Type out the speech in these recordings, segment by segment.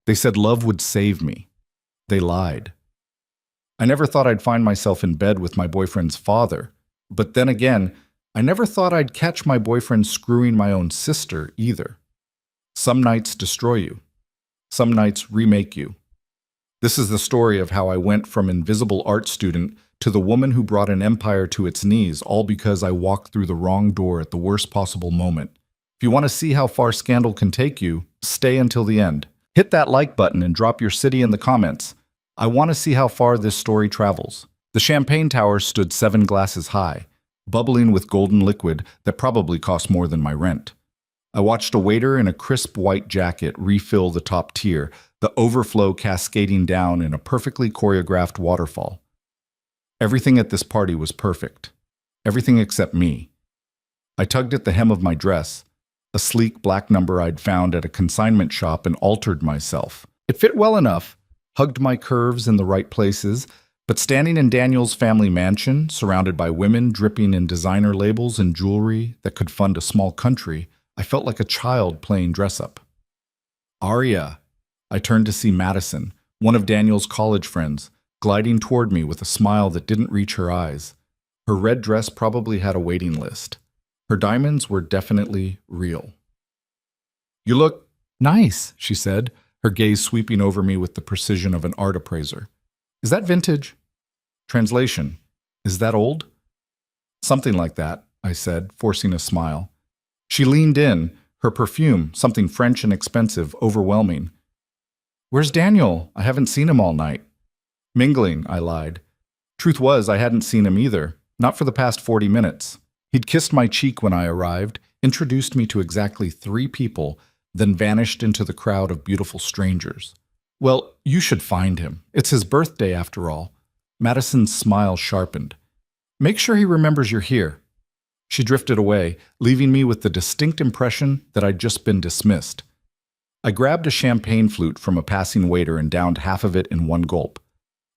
They said love would save me. They lied. I never thought I'd find myself in bed with my boyfriend's father. But then again, I never thought I'd catch my boyfriend screwing my own sister either. Some nights destroy you. Some nights remake you. This is the story of how I went from invisible art student to the woman who brought an empire to its knees, all because I walked through the wrong door at the worst possible moment. If you want to see how far scandal can take you, stay until the end. Hit that like button and drop your city in the comments. I want to see how far this story travels. The champagne tower stood 7 glasses high, bubbling with golden liquid that probably cost more than my rent. I watched a waiter in a crisp white jacket refill the top tier, the overflow cascading down in a perfectly choreographed waterfall. Everything at this party was perfect. Everything except me. I tugged at the hem of my dress, a sleek black number I'd found at a consignment shop, and altered myself. It fit well enough, hugged my curves in the right places, but standing in Daniel's family mansion, surrounded by women dripping in designer labels and jewelry that could fund a small country, I felt like a child playing dress-up. Aria. I turned to see Madison, one of Daniel's college friends, gliding toward me with a smile that didn't reach her eyes. Her red dress probably had a waiting list. Her diamonds were definitely real. "You look nice," she said, her gaze sweeping over me with the precision of an art appraiser. "Is that vintage?" Translation: "Is that old?" "Something like that," I said, forcing a smile. She leaned in, her perfume, something French and expensive, overwhelming. "Where's Daniel? I haven't seen him all night." "Mingling," I lied. Truth was, I hadn't seen him either, not for the past 40 minutes. He'd kissed my cheek when I arrived, introduced me to exactly 3 people, then vanished into the crowd of beautiful strangers. "Well, you should find him. It's his birthday, after all." Madison's smile sharpened. "Make sure he remembers you're here." She drifted away, leaving me with the distinct impression that I'd just been dismissed. I grabbed a champagne flute from a passing waiter and downed half of it in one gulp.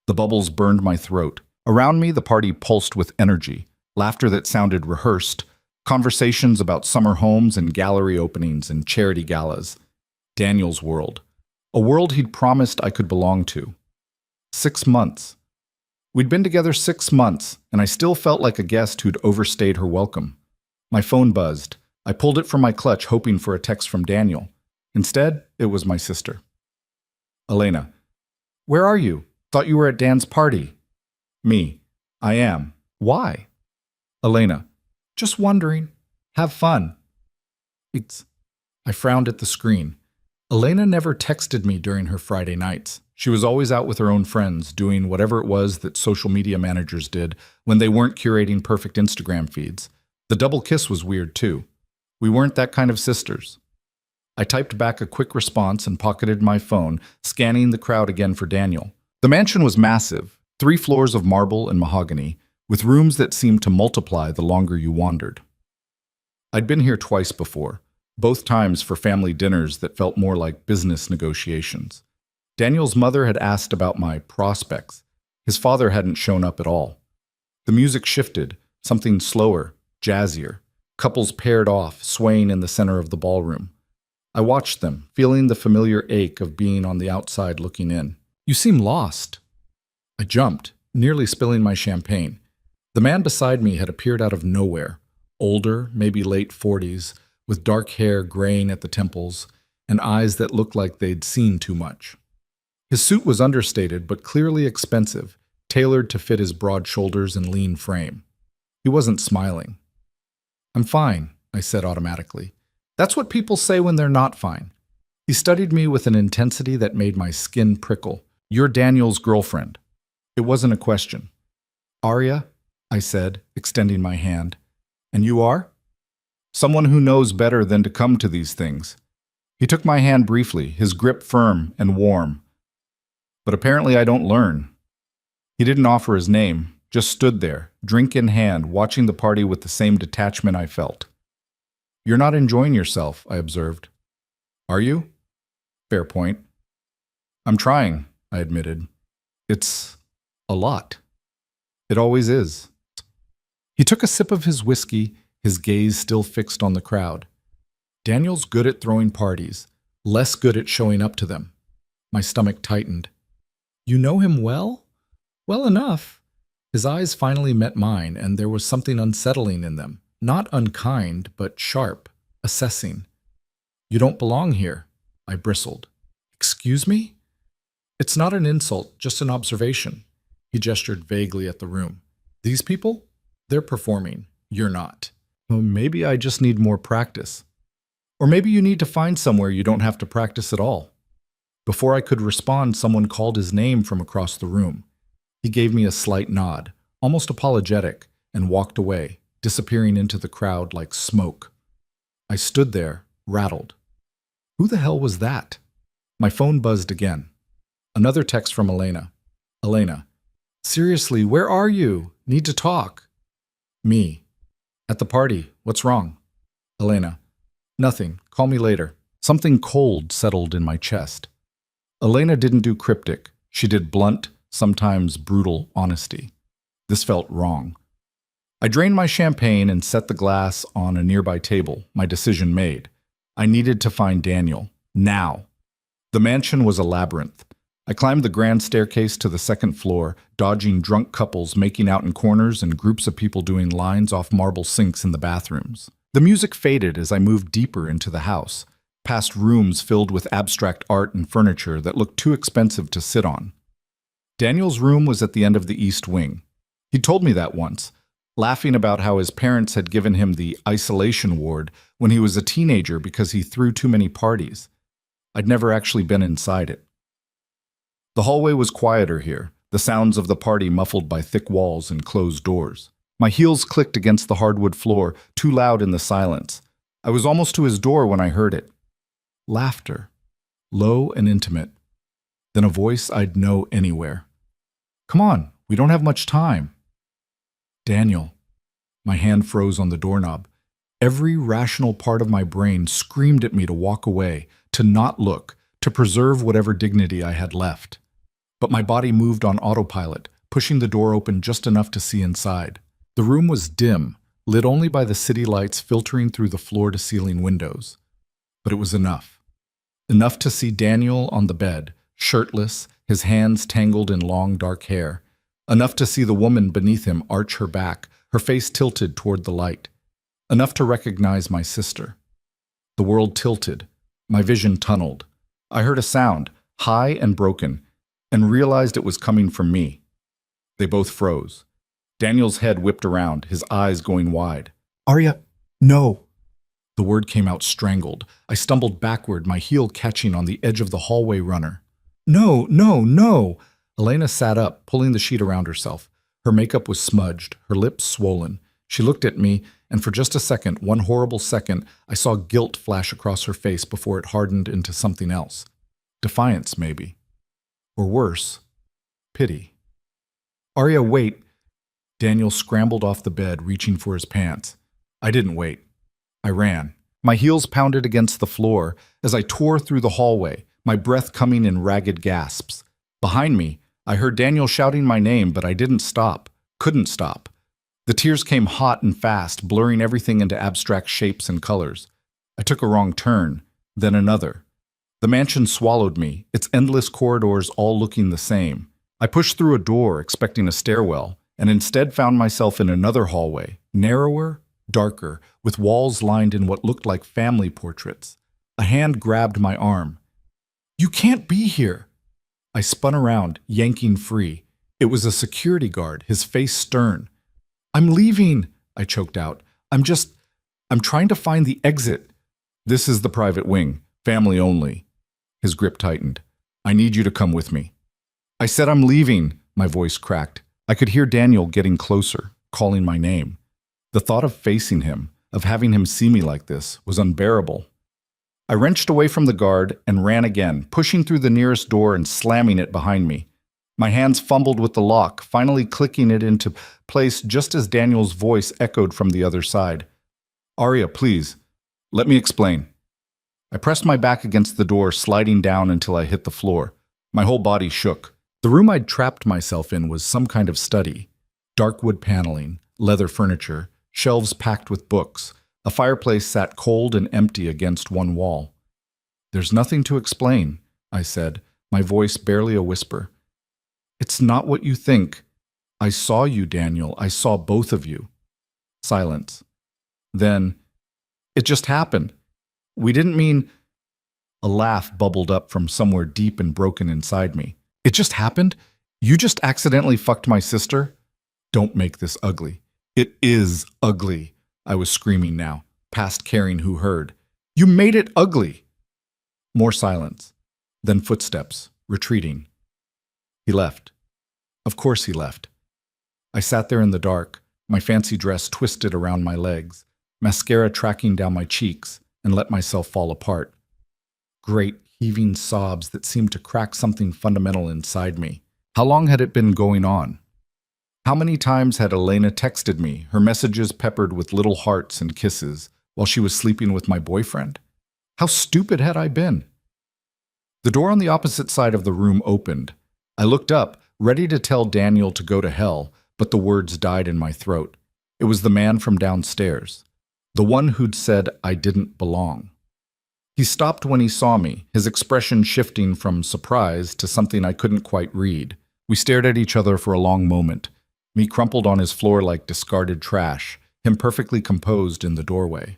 The bubbles burned my throat. Around me, the party pulsed with energy, laughter that sounded rehearsed, conversations about summer homes and gallery openings and charity galas. Daniel's world. A world he'd promised I could belong to. 6 months. We'd been together 6 months, and I still felt like a guest who'd overstayed her welcome. My phone buzzed. I pulled it from my clutch, hoping for a text from Daniel. Instead, it was my sister. "Elena. Where are you? Thought you were at Dan's party." Me. "I am. Why?" Elena. "Just wondering. Have fun." I frowned at the screen. Elena never texted me during her Friday nights. She was always out with her own friends, doing whatever it was that social media managers did when they weren't curating perfect Instagram feeds. The double kiss was weird too. We weren't that kind of sisters. I typed back a quick response and pocketed my phone, scanning the crowd again for Daniel. The mansion was massive, 3 floors of marble and mahogany, with rooms that seemed to multiply the longer you wandered. I'd been here twice before, both times for family dinners that felt more like business negotiations. Daniel's mother had asked about my prospects. His father hadn't shown up at all. The music shifted, something slower, jazzier. Couples paired off, swaying in the center of the ballroom. I watched them, feeling the familiar ache of being on the outside looking in. "You seem lost." I jumped, nearly spilling my champagne. The man beside me had appeared out of nowhere, older, maybe late 40s, with dark hair graying at the temples, and eyes that looked like they'd seen too much. His suit was understated but clearly expensive, tailored to fit his broad shoulders and lean frame. He wasn't smiling. "I'm fine," I said automatically. That's what people say when they're not fine. He studied me with an intensity that made my skin prickle. "You're Daniel's girlfriend." It wasn't a question. "Aria," I said, extending my hand. "And you are?" "Someone who knows better than to come to these things." He took my hand briefly, his grip firm and warm. "But apparently I don't learn." He didn't offer his name, just stood there, drink in hand, watching the party with the same detachment I felt. "You're not enjoying yourself," I observed. "Are you?" "Fair point." "I'm trying," I admitted. "It's a lot." "It always is." He took a sip of his whiskey, his gaze still fixed on the crowd. "Daniel's good at throwing parties, less good at showing up to them." My stomach tightened. You know him well? Well enough. His eyes finally met mine, and there was something unsettling in them. Not unkind, but sharp, assessing. You don't belong here, I bristled. Excuse me? It's not an insult, just an observation. He gestured vaguely at the room. These people? They're performing. You're not. Well, maybe I just need more practice. Or maybe you need to find somewhere you don't have to practice at all. Before I could respond, someone called his name from across the room. He gave me a slight nod, almost apologetic, and walked away, disappearing into the crowd like smoke. I stood there, rattled. Who the hell was that? My phone buzzed again. Another text from Elena. Elena. Seriously, where are you? Need to talk. Me. At the party. What's wrong? Elena. Nothing. Call me later. Something cold settled in my chest. Elena didn't do cryptic. She did blunt, sometimes brutal honesty. This felt wrong. I drained my champagne and set the glass on a nearby table, my decision made. I needed to find Daniel. Now. The mansion was a labyrinth. I climbed the grand staircase to the second floor, dodging drunk couples making out in corners and groups of people doing lines off marble sinks in the bathrooms. The music faded as I moved deeper into the house, past rooms filled with abstract art and furniture that looked too expensive to sit on. Daniel's room was at the end of the east wing. He told me that once, laughing about how his parents had given him the isolation ward when he was a teenager because he threw too many parties. I'd never actually been inside it. The hallway was quieter here, the sounds of the party muffled by thick walls and closed doors. My heels clicked against the hardwood floor, too loud in the silence. I was almost to his door when I heard it. Laughter, low and intimate. Then a voice I'd know anywhere. Come on, we don't have much time. Daniel. My hand froze on the doorknob. Every rational part of my brain screamed at me to walk away, to not look, to preserve whatever dignity I had left. But my body moved on autopilot, pushing the door open just enough to see inside. The room was dim, lit only by the city lights filtering through the floor-to-ceiling windows. But it was enough. Enough to see Daniel on the bed, shirtless, his hands tangled in long dark hair. Enough to see the woman beneath him arch her back, her face tilted toward the light. Enough to recognize my sister. The world tilted. My vision tunneled. I heard a sound, high and broken, and realized it was coming from me. They both froze. Daniel's head whipped around, his eyes going wide. Arya, no. The word came out strangled. I stumbled backward, my heel catching on the edge of the hallway runner. No, no, no. Elena sat up, pulling the sheet around herself. Her makeup was smudged, her lips swollen. She looked at me, and for just a second, one horrible second, I saw guilt flash across her face before it hardened into something else. Defiance, maybe. Or worse, pity. Arya, wait. Daniel scrambled off the bed, reaching for his pants. I didn't wait. I ran. My heels pounded against the floor as I tore through the hallway, my breath coming in ragged gasps. Behind me, I heard Daniel shouting my name, but I didn't stop, couldn't stop. The tears came hot and fast, blurring everything into abstract shapes and colors. I took a wrong turn, then another. The mansion swallowed me, its endless corridors all looking the same. I pushed through a door, expecting a stairwell, and instead found myself in another hallway, narrower, darker, with walls lined in what looked like family portraits. A hand grabbed my arm. You can't be here. I spun around, yanking free. It was a security guard, his face stern. I'm leaving, I choked out. I'm trying to find the exit. This is the private wing, family only. His grip tightened. I need you to come with me. I said I'm leaving, my voice cracked. I could hear Daniel getting closer, calling my name. The thought of facing him, of having him see me like this, was unbearable. I wrenched away from the guard and ran again, pushing through the nearest door and slamming it behind me. My hands fumbled with the lock, finally clicking it into place just as Daniel's voice echoed from the other side. Arya, please, let me explain. I pressed my back against the door, sliding down until I hit the floor. My whole body shook. The room I'd trapped myself in was some kind of study. Dark wood paneling, leather furniture, shelves packed with books. A fireplace sat cold and empty against one wall. There's nothing to explain, I said, my voice barely a whisper. It's not what you think. I saw you, Daniel. I saw both of you. Silence. Then, it just happened. We didn't mean... A laugh bubbled up from somewhere deep and broken inside me. It just happened? You just accidentally fucked my sister? Don't make this ugly. It is ugly, I was screaming now, past caring who heard. You made it ugly! More silence. Then footsteps, retreating. He left. Of course he left. I sat there in the dark, my fancy dress twisted around my legs, mascara tracking down my cheeks, and let myself fall apart. Great, heaving sobs that seemed to crack something fundamental inside me. How long had it been going on? How many times had Elena texted me, her messages peppered with little hearts and kisses, while she was sleeping with my boyfriend? How stupid had I been? The door on the opposite side of the room opened. I looked up, ready to tell Daniel to go to hell, but the words died in my throat. It was the man from downstairs, the one who'd said I didn't belong. He stopped when he saw me, his expression shifting from surprise to something I couldn't quite read. We stared at each other for a long moment, me crumpled on his floor like discarded trash, him perfectly composed in the doorway.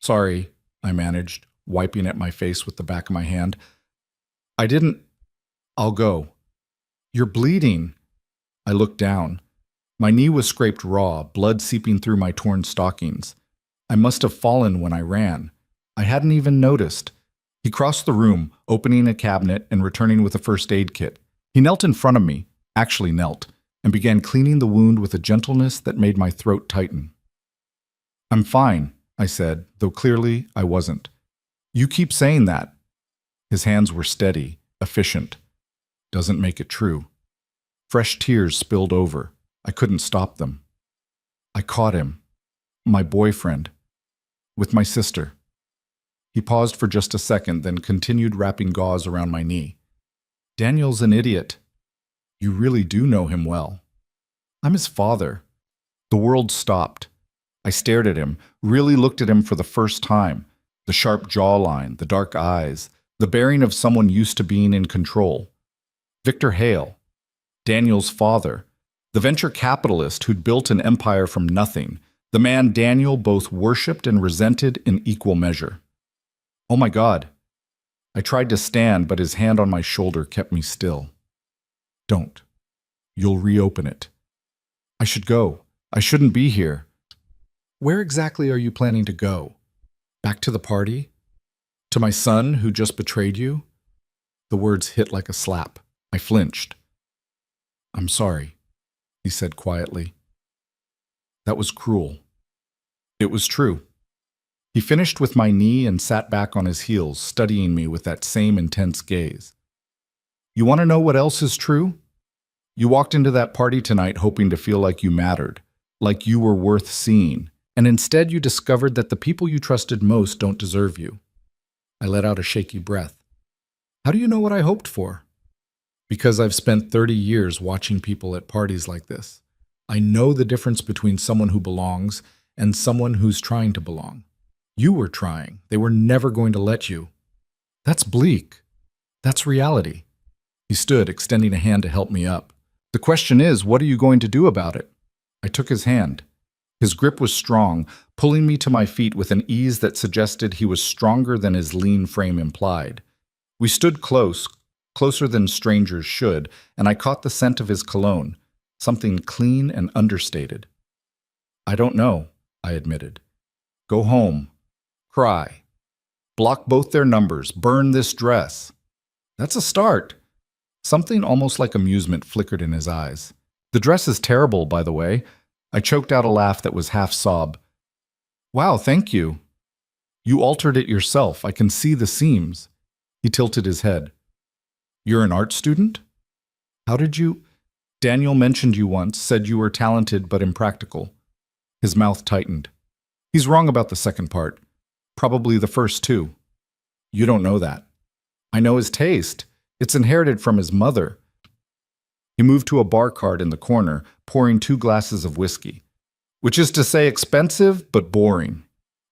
Sorry, I managed, wiping at my face with the back of my hand. I didn't... I'll go. You're bleeding. I looked down. My knee was scraped raw, blood seeping through my torn stockings. I must have fallen when I ran. I hadn't even noticed. He crossed the room, opening a cabinet and returning with a first aid kit. He knelt in front of me, actually knelt, and began cleaning the wound with a gentleness that made my throat tighten. I'm fine, I said, though clearly I wasn't. You keep saying that. His hands were steady, efficient. Doesn't make it true. Fresh tears spilled over. I couldn't stop them. I caught him. My boyfriend. With my sister. He paused for just a second, then continued wrapping gauze around my knee. Daniel's an idiot. You really do know him well. I'm his father. The world stopped. I stared at him, really looked at him for the first time. The sharp jawline, the dark eyes, the bearing of someone used to being in control. Victor Hale, Daniel's father, the venture capitalist who'd built an empire from nothing, the man Daniel both worshipped and resented in equal measure. Oh my God. I tried to stand, but his hand on my shoulder kept me still. Don't. You'll reopen it. I should go. I shouldn't be here. Where exactly are you planning to go? Back to the party? To my son who just betrayed you? The words hit like a slap. I flinched. I'm sorry, he said quietly. That was cruel. It was true. He finished with my knee and sat back on his heels, studying me with that same intense gaze. You want to know what else is true? You walked into that party tonight hoping to feel like you mattered, like you were worth seeing, and instead you discovered that the people you trusted most don't deserve you. I let out a shaky breath. How do you know what I hoped for? Because I've spent 30 years watching people at parties like this. I know the difference between someone who belongs and someone who's trying to belong. You were trying. They were never going to let you. That's bleak. That's reality. He stood, extending a hand to help me up. The question is, what are you going to do about it? I took his hand. His grip was strong, pulling me to my feet with an ease that suggested he was stronger than his lean frame implied. We stood close, closer than strangers should, and I caught the scent of his cologne, something clean and understated. I don't know, I admitted. Go home. Cry. Block both their numbers. Burn this dress. That's a start. Something almost like amusement flickered in his eyes. The dress is terrible, by the way. I choked out a laugh that was half sob. Wow, thank you. You altered it yourself. I can see the seams. He tilted his head. You're an art student? How did you... Daniel mentioned you once, said you were talented but impractical. His mouth tightened. He's wrong about the second part. Probably the first two. You don't know that. I know his taste. It's inherited from his mother. He moved to a bar cart in the corner, pouring 2 glasses of whiskey. Which is to say expensive, but boring.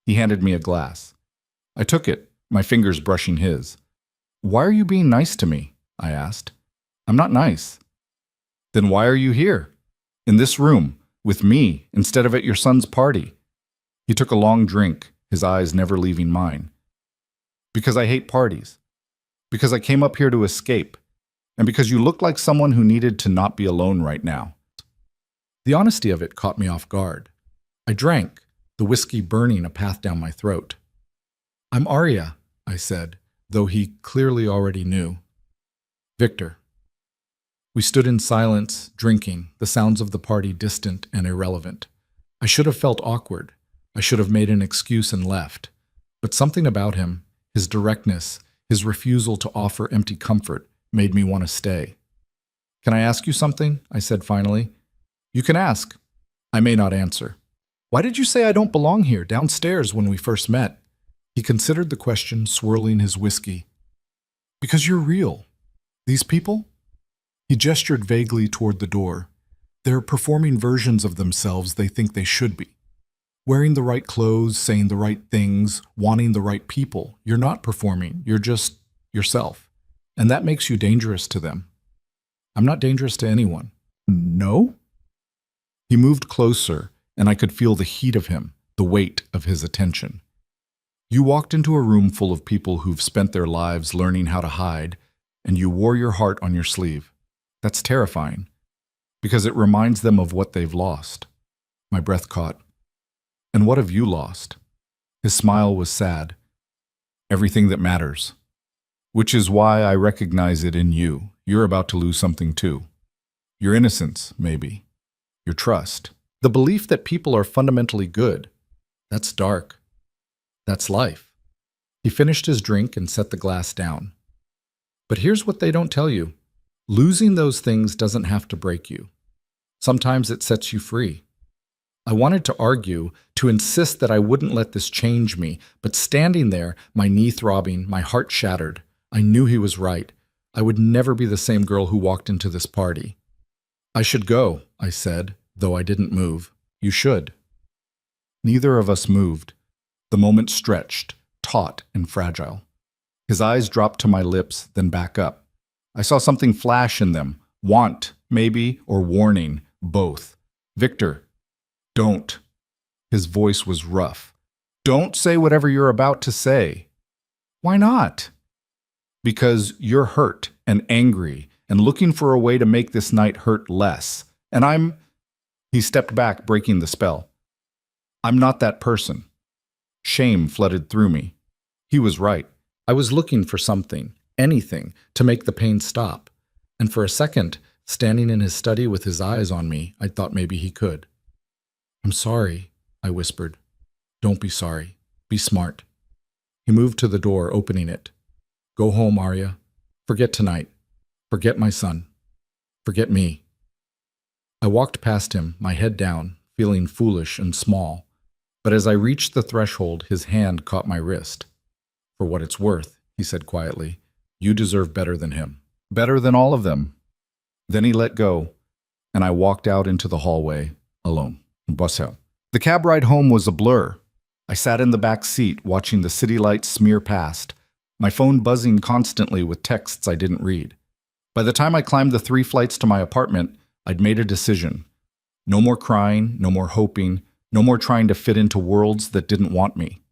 He handed me a glass. I took it, my fingers brushing his. Why are you being nice to me? I asked. I'm not nice. Then why are you here? In this room, with me, instead of at your son's party? He took a long drink, his eyes never leaving mine. Because I hate parties. Because I came up here to escape. And because you look like someone who needed to not be alone right now. The honesty of it caught me off guard. I drank, the whiskey burning a path down my throat. I'm Arya, I said, though he clearly already knew. Victor. We stood in silence, drinking, the sounds of the party distant and irrelevant. I should have felt awkward. I should have made an excuse and left. But something about him, his directness, his refusal to offer empty comfort, made me want to stay. Can I ask you something? I said finally. You can ask. I may not answer. Why did you say I don't belong here, downstairs, when we first met? He considered the question, swirling his whiskey. Because you're real. These people? He gestured vaguely toward the door. They're performing versions of themselves they think they should be. Wearing the right clothes, saying the right things, wanting the right people. You're not performing. You're just yourself. And that makes you dangerous to them. I'm not dangerous to anyone. No? He moved closer, and I could feel the heat of him, the weight of his attention. You walked into a room full of people who've spent their lives learning how to hide, and you wore your heart on your sleeve. That's terrifying, because it reminds them of what they've lost. My breath caught. And what have you lost? His smile was sad. Everything that matters. Which is why I recognize it in you. You're about to lose something too. Your innocence, maybe. Your trust. The belief that people are fundamentally good. That's dark. That's life. He finished his drink and set the glass down. But here's what they don't tell you. Losing those things doesn't have to break you. Sometimes it sets you free. I wanted to argue, to insist that I wouldn't let this change me, but standing there, my knee throbbing, my heart shattered, I knew he was right. I would never be the same girl who walked into this party. I should go, I said, though I didn't move. You should. Neither of us moved. The moment stretched, taut and fragile. His eyes dropped to my lips, then back up. I saw something flash in them. Want, maybe, or warning, both. Victor, don't. His voice was rough. Don't say whatever you're about to say. Why not? Because you're hurt and angry and looking for a way to make this night hurt less. And He stepped back, breaking the spell. I'm not that person. Shame flooded through me. He was right. I was looking for something, anything, to make the pain stop. And for a second, standing in his study with his eyes on me, I thought maybe he could. I'm sorry, I whispered. Don't be sorry. Be smart. He moved to the door, opening it. Go home, Arya. Forget tonight. Forget my son. Forget me. I walked past him, my head down, feeling foolish and small. But as I reached the threshold, his hand caught my wrist. For what it's worth, he said quietly, you deserve better than him. Better than all of them. Then he let go, and I walked out into the hallway, alone. The cab ride home was a blur. I sat in the back seat, watching the city lights smear past, my phone buzzing constantly with texts I didn't read. By the time I climbed the 3 flights to my apartment, I'd made a decision. No more crying, no more hoping, no more trying to fit into worlds that didn't want me.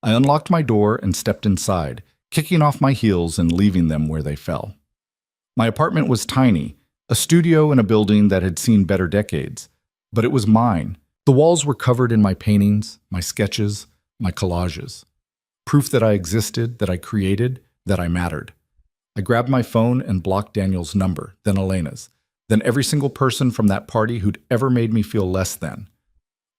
I unlocked my door and stepped inside, kicking off my heels and leaving them where they fell. My apartment was tiny, a studio in a building that had seen better decades, but it was mine. The walls were covered in my paintings, my sketches, my collages. Proof that I existed, that I created, that I mattered. I grabbed my phone and blocked Daniel's number, then Elena's, then every single person from that party who'd ever made me feel less than.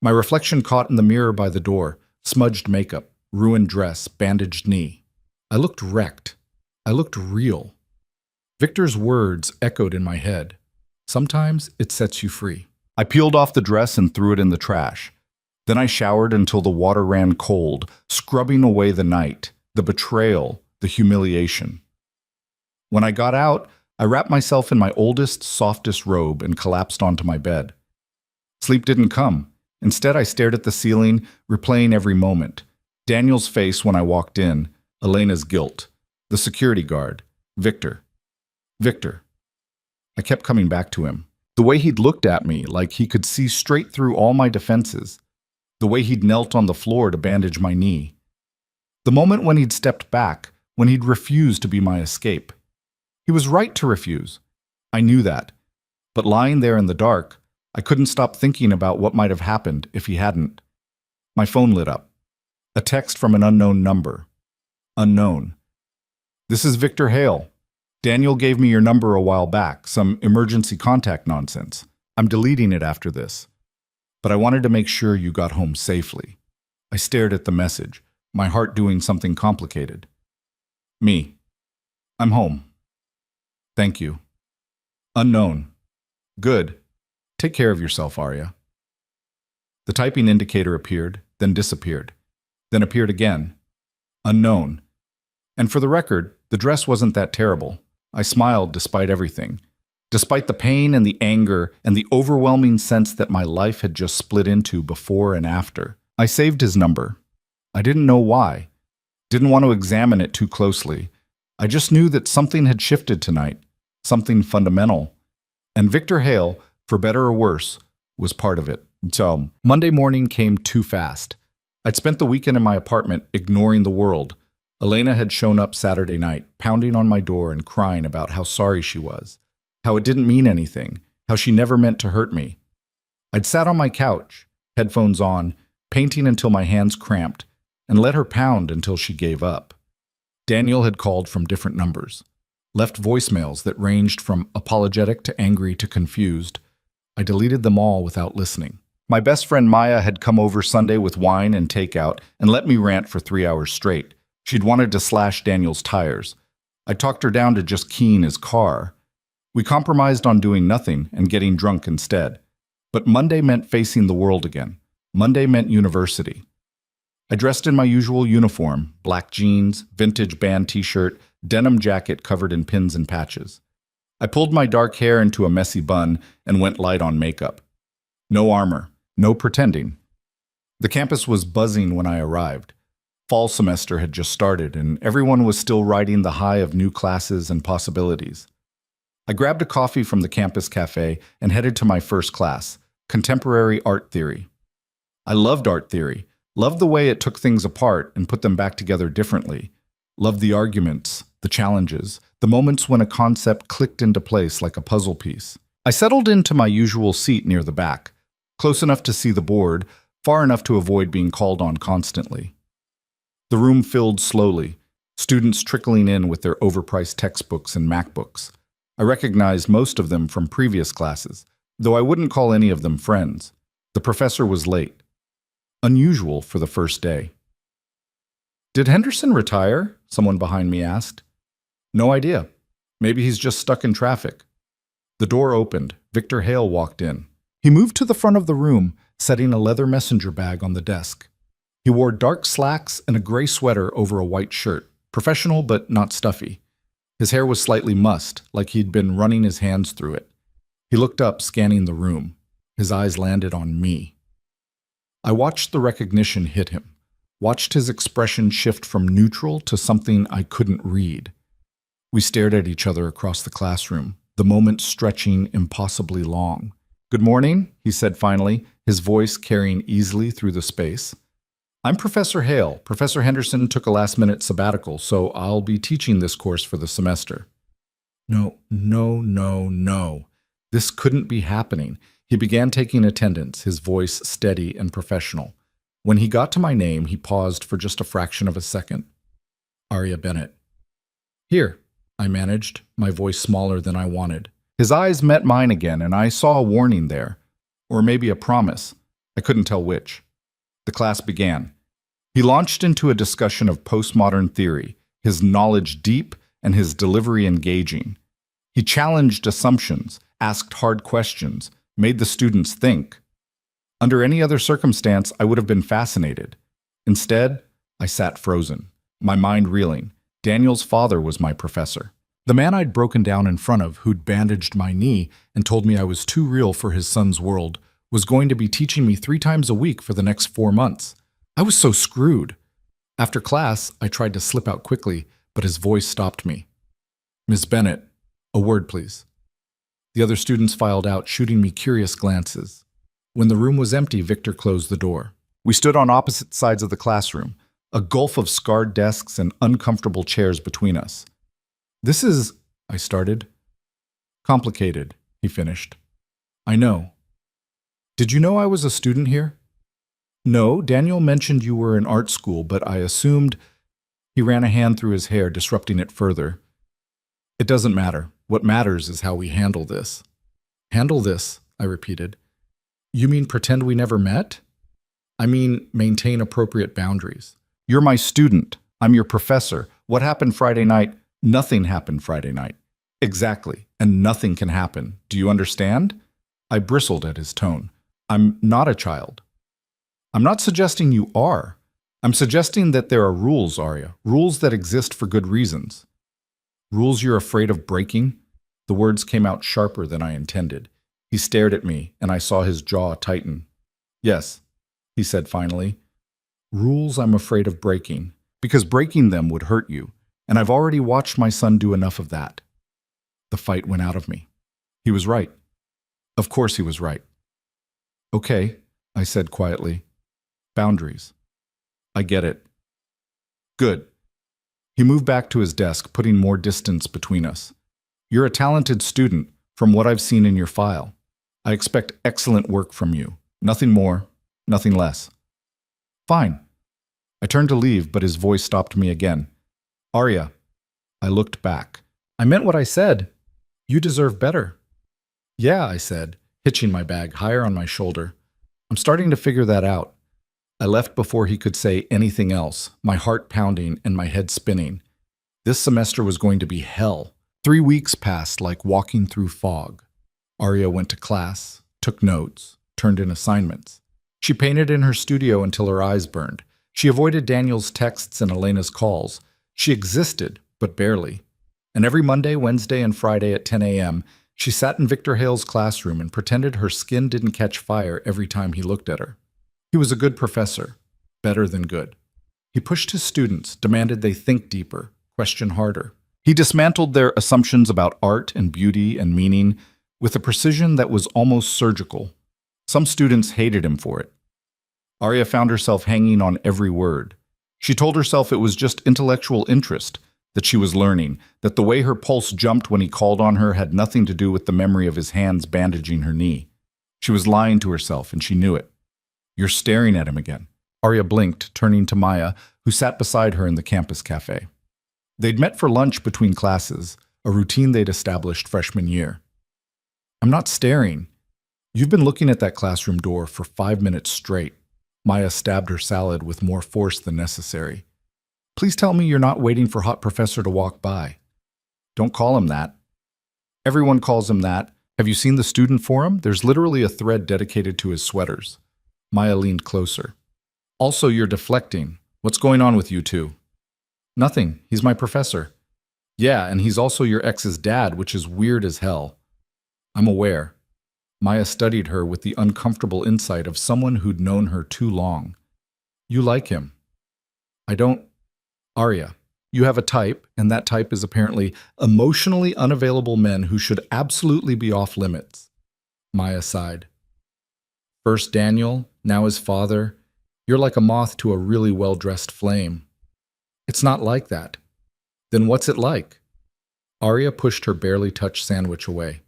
My reflection caught in the mirror by the door, smudged makeup, ruined dress, bandaged knee. I looked wrecked. I looked real. Victor's words echoed in my head. Sometimes it sets you free. I peeled off the dress and threw it in the trash. Then I showered until the water ran cold, scrubbing away the night, the betrayal, the humiliation. When I got out, I wrapped myself in my oldest, softest robe and collapsed onto my bed. Sleep didn't come. Instead, I stared at the ceiling, replaying every moment. Daniel's face when I walked in, Elena's guilt, The security guard. Victor. Victor. I kept coming back to him. The way he'd looked at me like he could see straight through all my defenses. The way he'd knelt on the floor to bandage my knee. The moment when he'd stepped back, when he'd refused to be my escape. He was right to refuse. I knew that. But lying there in the dark, I couldn't stop thinking about what might have happened if he hadn't. My phone lit up. A text from an unknown number. Unknown. This is Victor Hale. Daniel gave me your number a while back, some emergency contact nonsense. I'm deleting it after this. But I wanted to make sure you got home safely. I stared at the message, my heart doing something complicated. Me. I'm home. Thank you. Unknown. Good. Take care of yourself, Arya. The typing indicator appeared, then disappeared, then appeared again. Unknown. And for the record, the dress wasn't that terrible. I smiled despite everything. Despite the pain and the anger and the overwhelming sense that my life had just split into before and after. I saved his number. I didn't know why. Didn't want to examine it too closely. I just knew that something had shifted tonight, something fundamental. And Victor Hale, for better or worse, was part of it. So, Monday morning came too fast. I'd spent the weekend in my apartment ignoring the world. Elena had shown up Saturday night, pounding on my door and crying about how sorry she was, how it didn't mean anything, how she never meant to hurt me. I'd sat on my couch, headphones on, painting until my hands cramped, and let her pound until she gave up. Daniel had called from different numbers, left voicemails that ranged from apologetic to angry to confused. I deleted them all without listening. My best friend Maya had come over Sunday with wine and takeout and let me rant for 3 hours straight. She'd wanted to slash Daniel's tires. I talked her down to just keying his car. We compromised on doing nothing and getting drunk instead. But Monday meant facing the world again. Monday meant university. I dressed in my usual uniform, black jeans, vintage band t-shirt, denim jacket covered in pins and patches. I pulled my dark hair into a messy bun and went light on makeup. No armor, no pretending. The campus was buzzing when I arrived. Fall semester had just started, and everyone was still riding the high of new classes and possibilities. I grabbed a coffee from the campus cafe and headed to my first class, Contemporary Art Theory. I loved art theory, loved the way it took things apart and put them back together differently, loved the arguments, the challenges, the moments when a concept clicked into place like a puzzle piece. I settled into my usual seat near the back, close enough to see the board, far enough to avoid being called on constantly. The room filled slowly, students trickling in with their overpriced textbooks and MacBooks. I recognized most of them from previous classes, though I wouldn't call any of them friends. The professor was late. Unusual for the first day. "Did Henderson retire?" someone behind me asked. "No idea. Maybe he's just stuck in traffic." The door opened. Victor Hale walked in. He moved to the front of the room, setting a leather messenger bag on the desk. He wore dark slacks and a gray sweater over a white shirt, professional but not stuffy. His hair was slightly mussed, like he'd been running his hands through it. He looked up, scanning the room. His eyes landed on me. I watched the recognition hit him, watched his expression shift from neutral to something I couldn't read. We stared at each other across the classroom, the moment stretching impossibly long. "Good morning," he said finally, his voice carrying easily through the space. "I'm Professor Hale. Professor Henderson took a last-minute sabbatical, so I'll be teaching this course for the semester." No. This couldn't be happening. He began taking attendance, his voice steady and professional. When he got to my name, he paused for just a fraction of a second. "Arya Bennett." "Here," I managed, my voice smaller than I wanted. His eyes met mine again, and I saw a warning there. Or maybe a promise. I couldn't tell which. The class began. He launched into a discussion of postmodern theory, his knowledge deep and his delivery engaging. He challenged assumptions, asked hard questions, made the students think. Under any other circumstance, I would have been fascinated. Instead, I sat frozen, my mind reeling. Daniel's father was my professor. The man I'd broken down in front of, who'd bandaged my knee and told me I was too real for his son's world, was going to be teaching me 3 times a week for the next 4 months. I was so screwed. After class, I tried to slip out quickly, but his voice stopped me. Miss Bennett, a word, please. The other students filed out, shooting me curious glances. When the room was empty, Victor closed the door. We stood on opposite sides of the classroom, a gulf of scarred desks and uncomfortable chairs between us. This is, I started. Complicated, he finished. I know. Did you know I was a student here? No, Daniel mentioned you were in art school, but I assumed. He ran a hand through his hair, disrupting it further. It doesn't matter. What matters is how we handle this. Handle this, I repeated. You mean pretend we never met? I mean maintain appropriate boundaries. You're my student. I'm your professor. What happened Friday night? Nothing happened Friday night. Exactly. And nothing can happen. Do you understand? I bristled at his tone. I'm not a child. I'm not suggesting you are. I'm suggesting that there are rules, Arya. Rules that exist for good reasons. Rules you're afraid of breaking? The words came out sharper than I intended. He stared at me, and I saw his jaw tighten. Yes, he said finally. Rules I'm afraid of breaking, because breaking them would hurt you, and I've already watched my son do enough of that. The fight went out of me. He was right. Of course he was right. Okay, I said quietly. Boundaries. I get it. Good. He moved back to his desk, putting more distance between us. You're a talented student, from what I've seen in your file. I expect excellent work from you. Nothing more, nothing less. Fine. I turned to leave, but his voice stopped me again. Arya. I looked back. I meant what I said. You deserve better. Yeah, I said, hitching my bag higher on my shoulder. I'm starting to figure that out. I left before he could say anything else, my heart pounding and my head spinning. This semester was going to be hell. 3 weeks passed like walking through fog. Arya went to class, took notes, turned in assignments. She painted in her studio until her eyes burned. She avoided Daniel's texts and Elena's calls. She existed, but barely. And every Monday, Wednesday, and Friday at 10 a.m., she sat in Victor Hale's classroom and pretended her skin didn't catch fire every time he looked at her. He was a good professor, better than good. He pushed his students, demanded they think deeper, question harder. He dismantled their assumptions about art and beauty and meaning with a precision that was almost surgical. Some students hated him for it. Arya found herself hanging on every word. She told herself it was just intellectual interest, that she was learning, that the way her pulse jumped when he called on her had nothing to do with the memory of his hands bandaging her knee. She was lying to herself, and she knew it. You're staring at him again. Arya blinked, turning to Maya, who sat beside her in the campus cafe. They'd met for lunch between classes, a routine they'd established freshman year. I'm not staring. You've been looking at that classroom door for 5 minutes straight. Maya stabbed her salad with more force than necessary. Please tell me you're not waiting for Hot Professor to walk by. Don't call him that. Everyone calls him that. Have you seen the student forum? There's literally a thread dedicated to his sweaters. Maya leaned closer. Also, you're deflecting. What's going on with you two? Nothing. He's my professor. Yeah, and he's also your ex's dad, which is weird as hell. I'm aware. Maya studied her with the uncomfortable insight of someone who'd known her too long. You like him. I don't. Arya, you have a type, and that type is apparently emotionally unavailable men who should absolutely be off limits. Maya sighed. First Daniel, now his father. You're like a moth to a really well-dressed flame. It's not like that. Then what's it like? Arya pushed her barely touched sandwich away.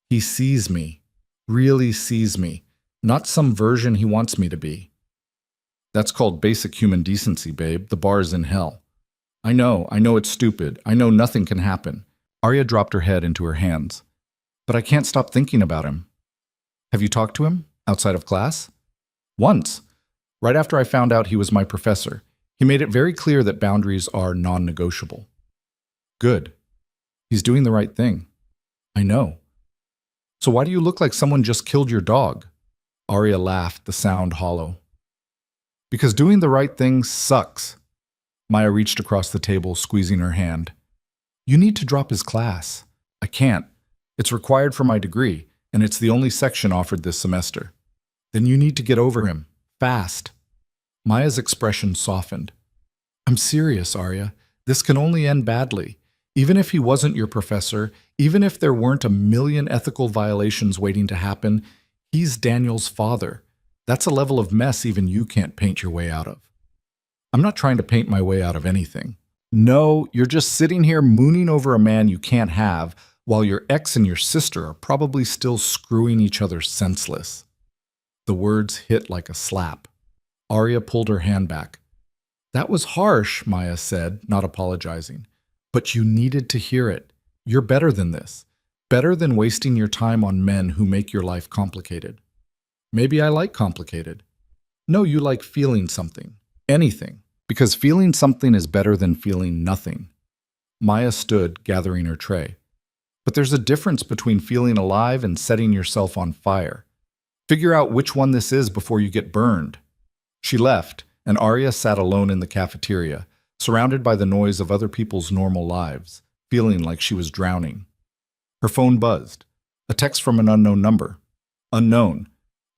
He sees me, really sees me, not some version he wants me to be. That's called basic human decency, babe. The bar's in hell. I know it's stupid. I know nothing can happen. Arya dropped her head into her hands. But I can't stop thinking about him. Have you talked to him, outside of class? Once. Right after I found out he was my professor. He made it very clear that boundaries are non-negotiable. Good. He's doing the right thing. I know. So why do you look like someone just killed your dog? Arya laughed, the sound hollow. Because doing the right thing sucks. Maya reached across the table, squeezing her hand. You need to drop his class. I can't. It's required for my degree, and it's the only section offered this semester. Then you need to get over him. Fast. Maya's expression softened. I'm serious, Arya. This can only end badly. Even if he wasn't your professor, even if there weren't a million ethical violations waiting to happen, he's Daniel's father. That's a level of mess even you can't paint your way out of. I'm not trying to paint my way out of anything. No, you're just sitting here mooning over a man you can't have, while your ex and your sister are probably still screwing each other senseless. The words hit like a slap. Arya pulled her hand back. That was harsh, Maya said, not apologizing. But you needed to hear it. You're better than this. Better than wasting your time on men who make your life complicated. Maybe I like complicated. No, you like feeling something. Anything. Because feeling something is better than feeling nothing. Maya stood, gathering her tray. But there's a difference between feeling alive and setting yourself on fire. Figure out which one this is before you get burned. She left, and Arya sat alone in the cafeteria, surrounded by the noise of other people's normal lives, feeling like she was drowning. Her phone buzzed. A text from an unknown number. Unknown.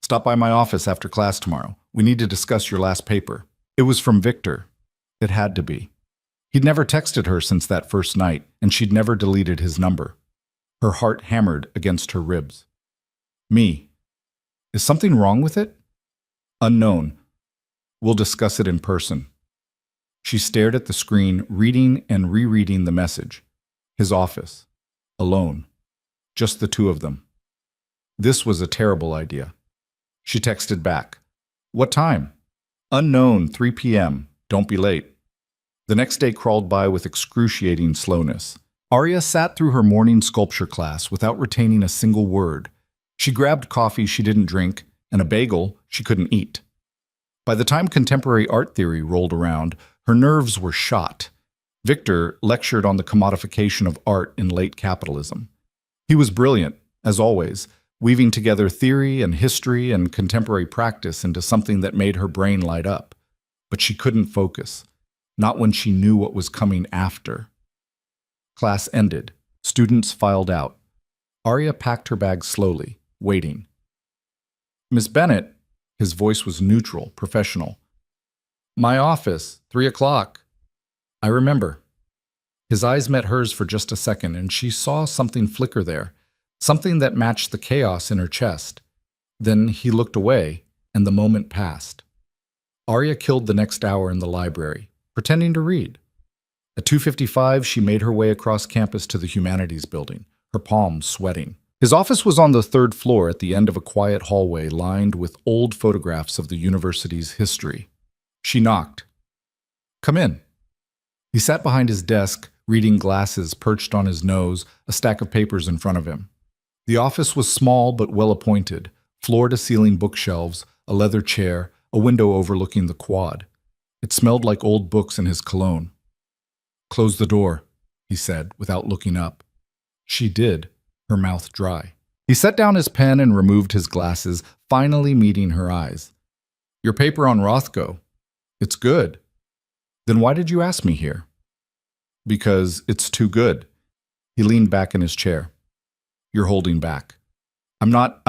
Stop by my office after class tomorrow. We need to discuss your last paper. It was from Victor. It had to be. He'd never texted her since that first night, and she'd never deleted his number. Her heart hammered against her ribs. Me. Is something wrong with it? Unknown. We'll discuss it in person. She stared at the screen, reading and rereading the message. His office. Alone. Just the two of them. This was a terrible idea. She texted back. What time? Unknown, 3 p.m. Don't be late. The next day crawled by with excruciating slowness. Arya sat through her morning sculpture class without retaining a single word. She grabbed coffee she didn't drink and a bagel she couldn't eat. By the time contemporary art theory rolled around, her nerves were shot. Victor lectured on the commodification of art in late capitalism. He was brilliant, as always, weaving together theory and history and contemporary practice into something that made her brain light up. But she couldn't focus, not when she knew what was coming after. Class ended. Students filed out. Arya packed her bag slowly, waiting. Miss Bennett, his voice was neutral, professional. My office, 3 o'clock. I remember. His eyes met hers for just a second, and she saw something flicker there, something that matched the chaos in her chest. Then he looked away, and the moment passed. Arya killed the next hour in the library, pretending to read. At 2:55, she made her way across campus to the Humanities building, her palms sweating. His office was on the 3rd floor at the end of a quiet hallway lined with old photographs of the university's history. She knocked. Come in. He sat behind his desk, reading glasses perched on his nose, a stack of papers in front of him. The office was small but well-appointed, floor-to-ceiling bookshelves, a leather chair, a window overlooking the quad. It smelled like old books and his cologne. Close the door, he said, without looking up. She did, her mouth dry. He set down his pen and removed his glasses, finally meeting her eyes. Your paper on Rothko. It's good. Then why did you ask me here? Because it's too good. He leaned back in his chair. You're holding back. I'm not,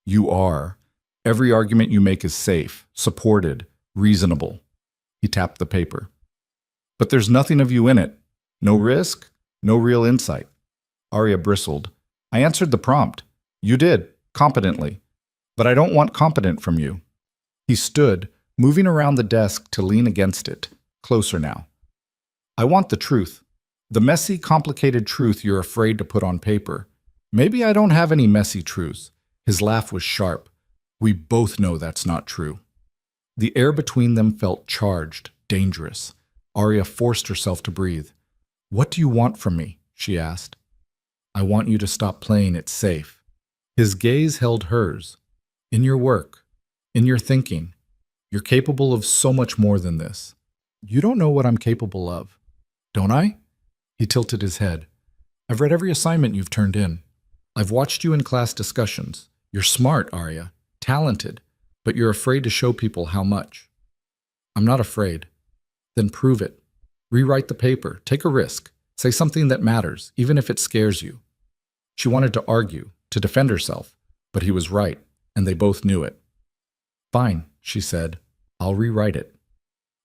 you are. Every argument you make is safe, supported, reasonable. He tapped the paper. But there's nothing of you in it. No risk, no real insight. Arya bristled. I answered the prompt. You did, competently. But I don't want competent from you. He stood, moving around the desk to lean against it, closer now. I want the truth. The messy, complicated truth you're afraid to put on paper. Maybe I don't have any messy truths. His laugh was sharp. We both know that's not true. The air between them felt charged, dangerous. Arya forced herself to breathe. What do you want from me? She asked. I want you to stop playing it safe. His gaze held hers. In your work, in your thinking, you're capable of so much more than this. You don't know what I'm capable of. Don't I? He tilted his head. I've read every assignment you've turned in. I've watched you in class discussions. You're smart, Arya, talented, but you're afraid to show people how much. I'm not afraid. Then prove it. Rewrite the paper. Take a risk. Say something that matters, even if it scares you. She wanted to argue, to defend herself, but he was right, and they both knew it. Fine, she said. I'll rewrite it.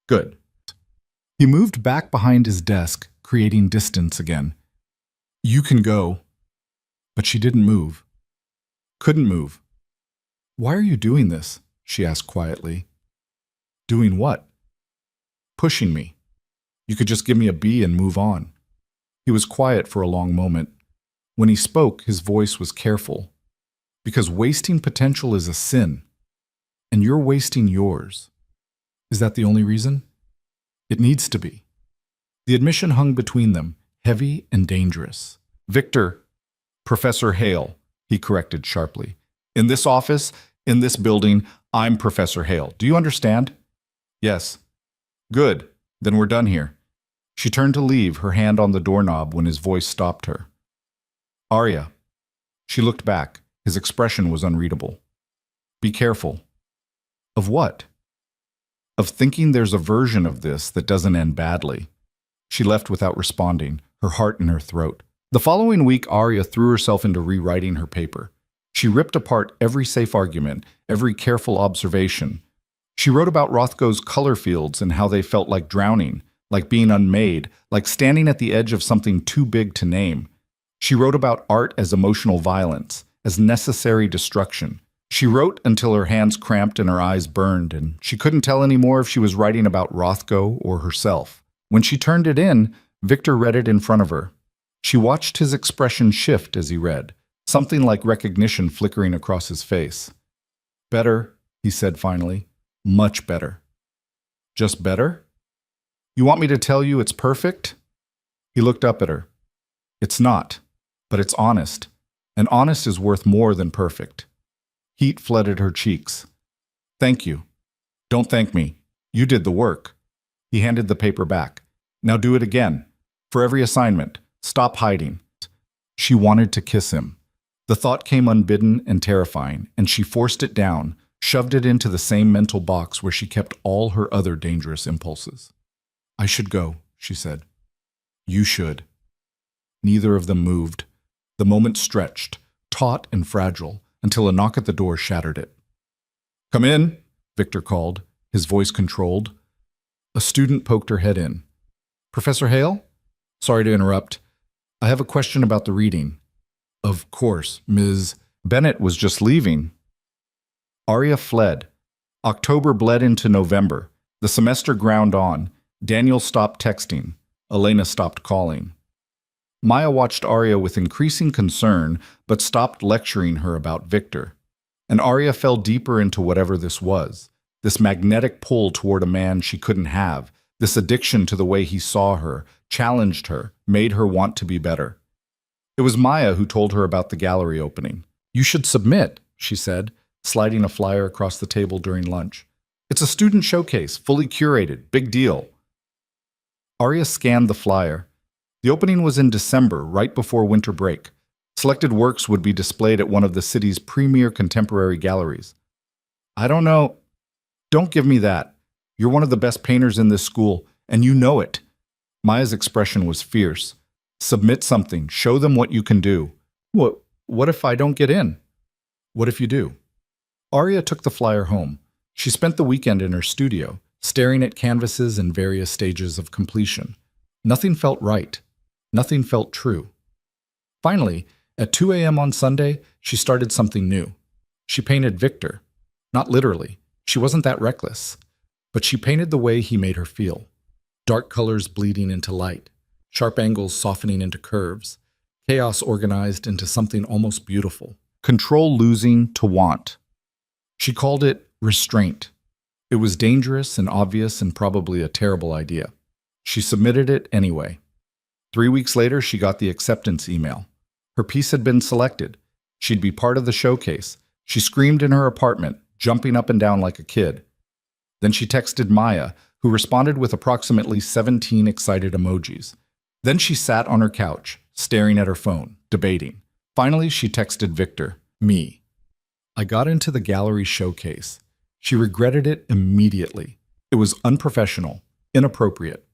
Good. He moved back behind his desk, creating distance again. You can go. But she didn't move. Couldn't move. Why are you doing this? She asked quietly. Doing what? Pushing me. You could just give me a B and move on. He was quiet for a long moment. When he spoke, his voice was careful. Because wasting potential is a sin. And you're wasting yours. Is that the only reason? It needs to be. The admission hung between them, heavy and dangerous. Victor, Professor Hale, he corrected sharply. In this office, in this building, I'm Professor Hale. Do you understand? Yes. Good. Then we're done here. She turned to leave, her hand on the doorknob when his voice stopped her. Arya. She looked back. His expression was unreadable. Be careful. Of what? Of thinking there's a version of this that doesn't end badly. She left without responding, her heart in her throat. The following week, Arya threw herself into rewriting her paper. She ripped apart every safe argument, every careful observation. She wrote about Rothko's color fields and how they felt like drowning, like being unmade, like standing at the edge of something too big to name. She wrote about art as emotional violence, as necessary destruction. She wrote until her hands cramped and her eyes burned, and she couldn't tell anymore if she was writing about Rothko or herself. When she turned it in, Victor read it in front of her. She watched his expression shift as he read, something like recognition flickering across his face. Better, he said finally. Much better. Just better? You want me to tell you it's perfect? He looked up at her. It's not, but it's honest, and honest is worth more than perfect. Heat flooded her cheeks. Thank you. Don't thank me. You did the work. He handed the paper back. Now do it again. For every assignment. Stop hiding. She wanted to kiss him. The thought came unbidden and terrifying, and she forced it down, shoved it into the same mental box where she kept all her other dangerous impulses. I should go, she said. You should. Neither of them moved. The moment stretched, taut and fragile, until a knock at the door shattered it. Come in, Victor called, his voice controlled. A student poked her head in. Professor Hale? Sorry to interrupt. I have a question about the reading. Of course, Ms. Bennett was just leaving. Arya fled. October bled into November. The semester ground on. Daniel stopped texting. Elena stopped calling. Maya watched Arya with increasing concern, but stopped lecturing her about Victor. And Arya fell deeper into whatever this was, this magnetic pull toward a man she couldn't have, this addiction to the way he saw her, challenged her, made her want to be better. It was Maya who told her about the gallery opening. You should submit, she said, sliding a flyer across the table during lunch. It's a student showcase, fully curated, big deal. Arya scanned the flyer. The opening was in December, right before winter break. Selected works would be displayed at one of the city's premier contemporary galleries. I don't know. Don't give me that. You're one of the best painters in this school, and you know it. Maya's expression was fierce. Submit something. Show them what you can do. What if I don't get in? What if you do? Arya took the flyer home. She spent the weekend in her studio, staring at canvases in various stages of completion. Nothing felt right. Nothing felt true. Finally, at 2 a.m. on Sunday, she started something new. She painted Victor. Not literally. She wasn't that reckless. But she painted the way he made her feel. Dark colors bleeding into light. Sharp angles softening into curves. Chaos organized into something almost beautiful. Control losing to want. She called it restraint. It was dangerous and obvious and probably a terrible idea. She submitted it anyway. 3 weeks later, she got the acceptance email. Her piece had been selected. She'd be part of the showcase. She screamed in her apartment, jumping up and down like a kid. Then she texted Maya, who responded with approximately 17 excited emojis. Then she sat on her couch, staring at her phone, debating. Finally, she texted Victor, me. I got into the gallery showcase. She regretted it immediately. It was unprofessional, inappropriate.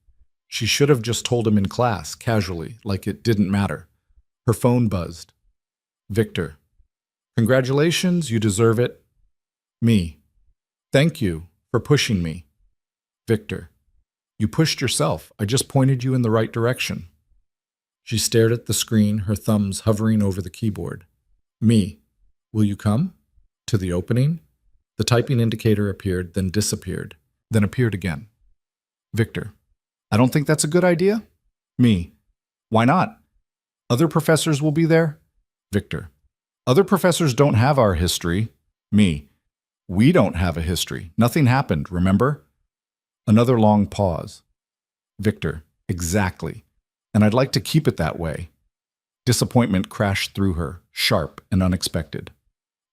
She should have just told him in class, casually, like it didn't matter. Her phone buzzed. Victor. Congratulations, you deserve it. Me. Thank you for pushing me. Victor. You pushed yourself. I just pointed you in the right direction. She stared at the screen, her thumbs hovering over the keyboard. Me. Will you come? To the opening? The typing indicator appeared, then disappeared, then appeared again. Victor. I don't think that's a good idea. Me. Why not? Other professors will be there. Victor. Other professors don't have our history. Me. We don't have a history. Nothing happened, remember? Another long pause. Victor. Exactly. And I'd like to keep it that way. Disappointment crashed through her, sharp and unexpected.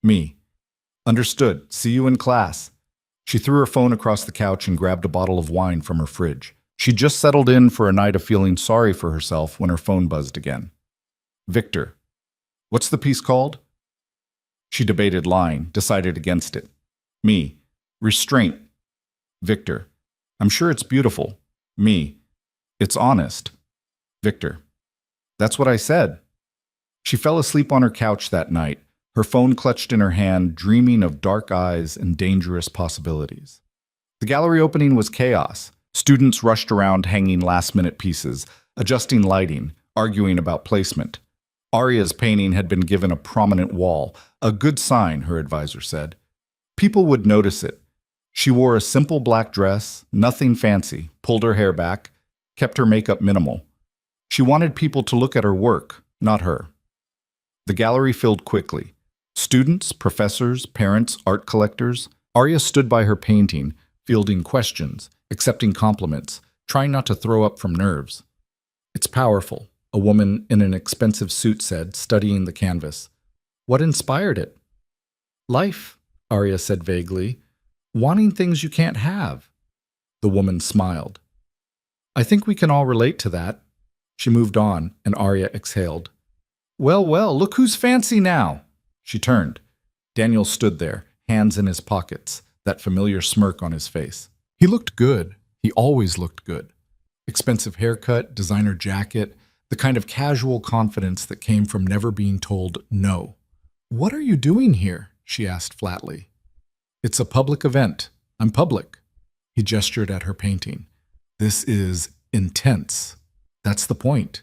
Me. Understood. See you in class. She threw her phone across the couch and grabbed a bottle of wine from her fridge. She just settled in for a night of feeling sorry for herself when her phone buzzed again. Victor. What's the piece called? She debated lying, decided against it. Me. Restraint. Victor. I'm sure it's beautiful. Me. It's honest. Victor. That's what I said. She fell asleep on her couch that night, her phone clutched in her hand, dreaming of dark eyes and dangerous possibilities. The gallery opening was chaos. Students rushed around hanging last-minute pieces, adjusting lighting, arguing about placement. Aria's painting had been given a prominent wall, a good sign, her advisor said. People would notice it. She wore a simple black dress, nothing fancy, pulled her hair back, kept her makeup minimal. She wanted people to look at her work, not her. The gallery filled quickly. Students, professors, parents, art collectors. Aria stood by her painting, fielding questions, accepting compliments, trying not to throw up from nerves. It's powerful, a woman in an expensive suit said, studying the canvas. What inspired it? Life, Aria said vaguely. Wanting things you can't have. The woman smiled. I think we can all relate to that. She moved on, and Aria exhaled. Well, well, look who's fancy now. She turned. Daniel stood there, hands in his pockets, that familiar smirk on his face. He looked good. He always looked good. Expensive haircut, designer jacket, the kind of casual confidence that came from never being told no. What are you doing here? She asked flatly. It's a public event. I'm public. He gestured at her painting. This is intense. That's the point.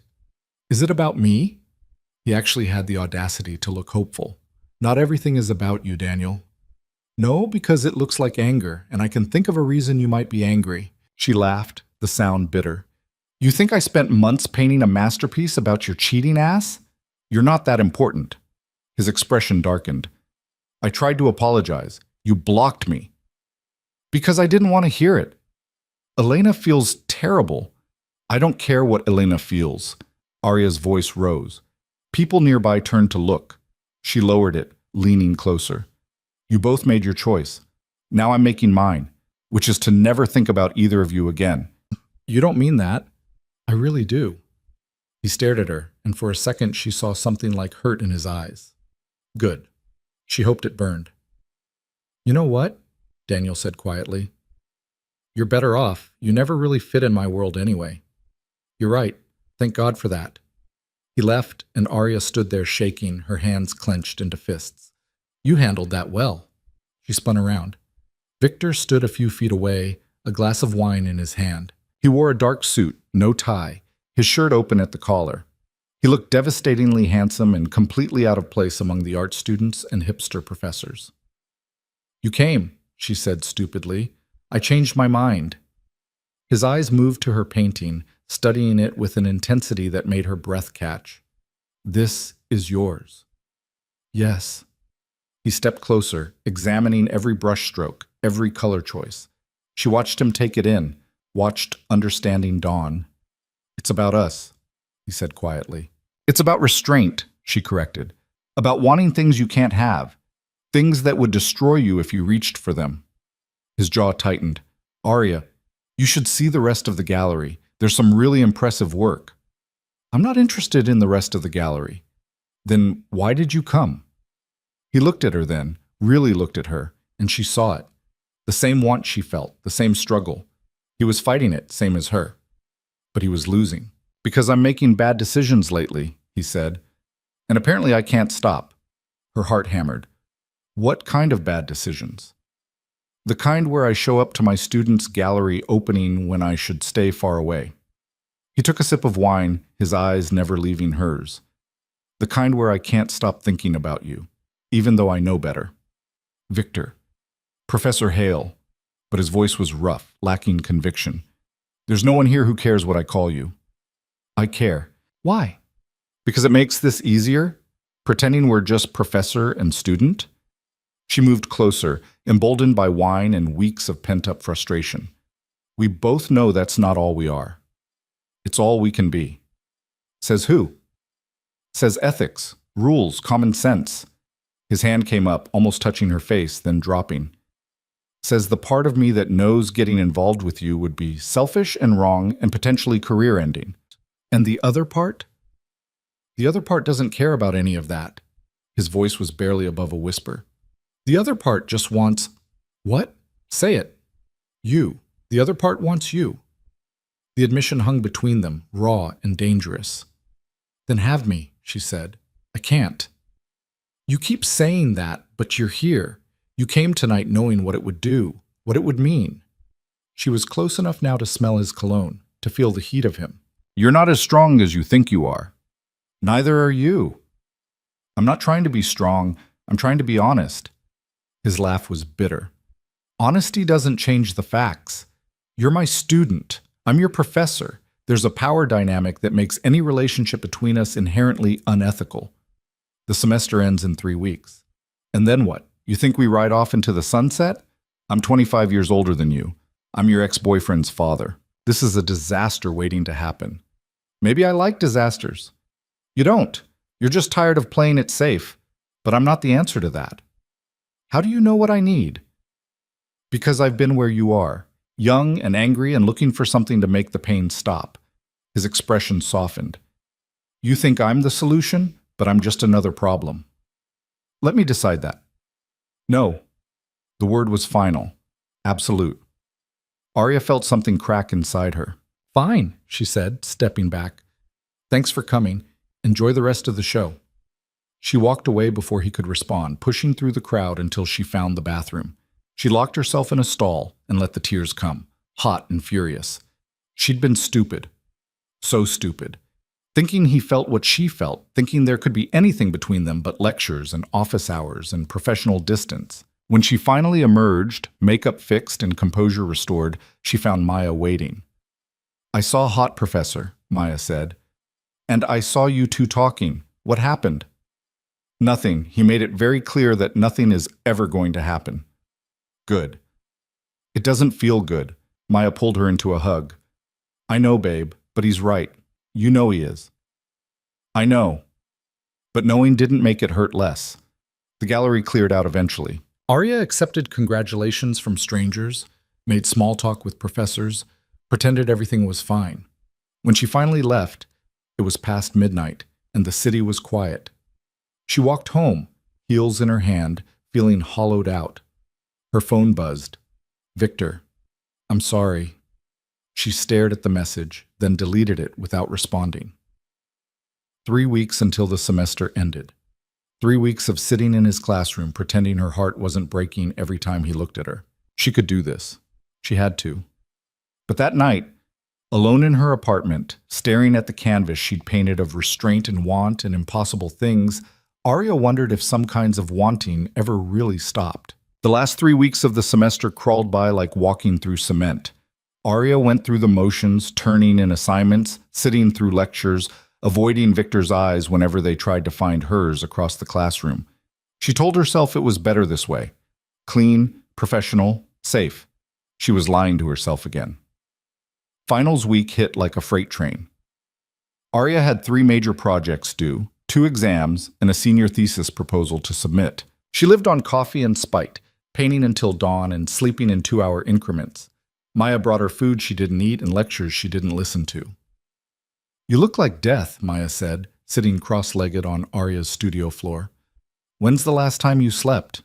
Is it about me? He actually had the audacity to look hopeful. Not everything is about you, Daniel. No, because it looks like anger, and I can think of a reason you might be angry. She laughed, the sound bitter. You think I spent months painting a masterpiece about your cheating ass? You're not that important. His expression darkened. I tried to apologize. You blocked me. Because I didn't want to hear it. Elena feels terrible. I don't care what Elena feels. Aria's voice rose. People nearby turned to look. She lowered it, leaning closer. You both made your choice. Now I'm making mine, which is to never think about either of you again. You don't mean that. I really do. He stared at her, and for a second she saw something like hurt in his eyes. Good. She hoped it burned. You know what? Daniel said quietly. You're better off. You never really fit in my world anyway. You're right. Thank God for that. He left, and Aria stood there shaking, her hands clenched into fists. You handled that well. She spun around. Victor stood a few feet away, a glass of wine in his hand. He wore a dark suit, no tie, his shirt open at the collar. He looked devastatingly handsome and completely out of place among the art students and hipster professors. You came, she said stupidly. I changed my mind. His eyes moved to her painting, studying it with an intensity that made her breath catch. This is yours. Yes. He stepped closer, examining every brushstroke, every color choice. She watched him take it in, watched understanding dawn. It's about us, he said quietly. It's about restraint, she corrected. About wanting things you can't have. Things that would destroy you if you reached for them. His jaw tightened. Aria, you should see the rest of the gallery. There's some really impressive work. I'm not interested in the rest of the gallery. Then why did you come? He looked at her then, really looked at her, and she saw it. The same want she felt, the same struggle. He was fighting it, same as her. But he was losing. Because I'm making bad decisions lately, he said. And apparently I can't stop. Her heart hammered. What kind of bad decisions? The kind where I show up to my students' gallery opening when I should stay far away. He took a sip of wine, his eyes never leaving hers. The kind where I can't stop thinking about you, even though I know better. Victor. Professor Hale. But his voice was rough, lacking conviction. There's no one here who cares what I call you. I care. Why? Because it makes this easier? Pretending we're just professor and student? She moved closer, emboldened by wine and weeks of pent-up frustration. We both know that's not all we are. It's all we can be. Says who? Says ethics, rules, common sense. His hand came up, almost touching her face, then dropping. Says the part of me that knows getting involved with you would be selfish and wrong and potentially career-ending. And the other part? The other part doesn't care about any of that. His voice was barely above a whisper. The other part just wants... What? Say it. You. The other part wants you. The admission hung between them, raw and dangerous. Then have me, she said. I can't. You keep saying that, but you're here. You came tonight knowing what it would do, what it would mean. She was close enough now to smell his cologne, to feel the heat of him. You're not as strong as you think you are. Neither are you. I'm not trying to be strong. I'm trying to be honest. His laugh was bitter. Honesty doesn't change the facts. You're my student. I'm your professor. There's a power dynamic that makes any relationship between us inherently unethical. The semester ends in 3 weeks. And then what? You think we ride off into the sunset? I'm 25 years older than you. I'm your ex-boyfriend's father. This is a disaster waiting to happen. Maybe I like disasters. You don't. You're just tired of playing it safe. But I'm not the answer to that. How do you know what I need? Because I've been where you are, young and angry and looking for something to make the pain stop. His expression softened. You think I'm the solution, but I'm just another problem. Let me decide that. No. The word was final. Absolute. Arya felt something crack inside her. Fine, she said, stepping back. Thanks for coming. Enjoy the rest of the show. She walked away before he could respond, pushing through the crowd until she found the bathroom. She locked herself in a stall and let the tears come, hot and furious. She'd been stupid. So stupid. Thinking he felt what she felt, thinking there could be anything between them but lectures and office hours and professional distance. When she finally emerged, makeup fixed and composure restored, she found Maya waiting. I saw Hot Professor, Maya said. And I saw you two talking. What happened? Nothing. He made it very clear that nothing is ever going to happen. Good. It doesn't feel good. Maya pulled her into a hug. I know, babe, but he's right. You know he is. I know. But knowing didn't make it hurt less. The gallery cleared out eventually. Arya accepted congratulations from strangers, made small talk with professors, pretended everything was fine. When she finally left, it was past midnight, and the city was quiet. She walked home, heels in her hand, feeling hollowed out. Her phone buzzed. Victor. I'm sorry. She stared at the message, then deleted it without responding. 3 weeks until the semester ended. 3 weeks of sitting in his classroom pretending her heart wasn't breaking every time he looked at her. She could do this. She had to. But that night, alone in her apartment, staring at the canvas she'd painted of restraint and want and impossible things, Arya wondered if some kinds of wanting ever really stopped. The last 3 weeks of the semester crawled by like walking through cement. Arya went through the motions, turning in assignments, sitting through lectures, avoiding Victor's eyes whenever they tried to find hers across the classroom. She told herself it was better this way. Clean, professional, safe. She was lying to herself again. Finals week hit like a freight train. Arya had 3 major projects due, 2 exams, and a senior thesis proposal to submit. She lived on coffee and spite, painting until dawn and sleeping in 2-hour increments. Maya brought her food she didn't eat and lectures she didn't listen to. You look like death, Maya said, sitting cross-legged on Arya's studio floor. When's the last time you slept?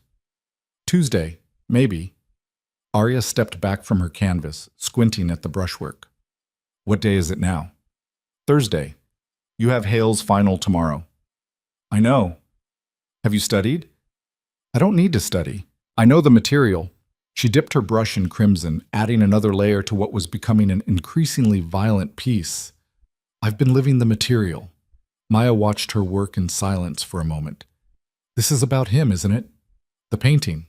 Tuesday, maybe. Arya stepped back from her canvas, squinting at the brushwork. What day is it now? Thursday. You have Hale's final tomorrow. I know. Have you studied? I don't need to study. I know the material. She dipped her brush in crimson, adding another layer to what was becoming an increasingly violent piece. I've been living the material. Maya watched her work in silence for a moment. This is about him, isn't it? The painting.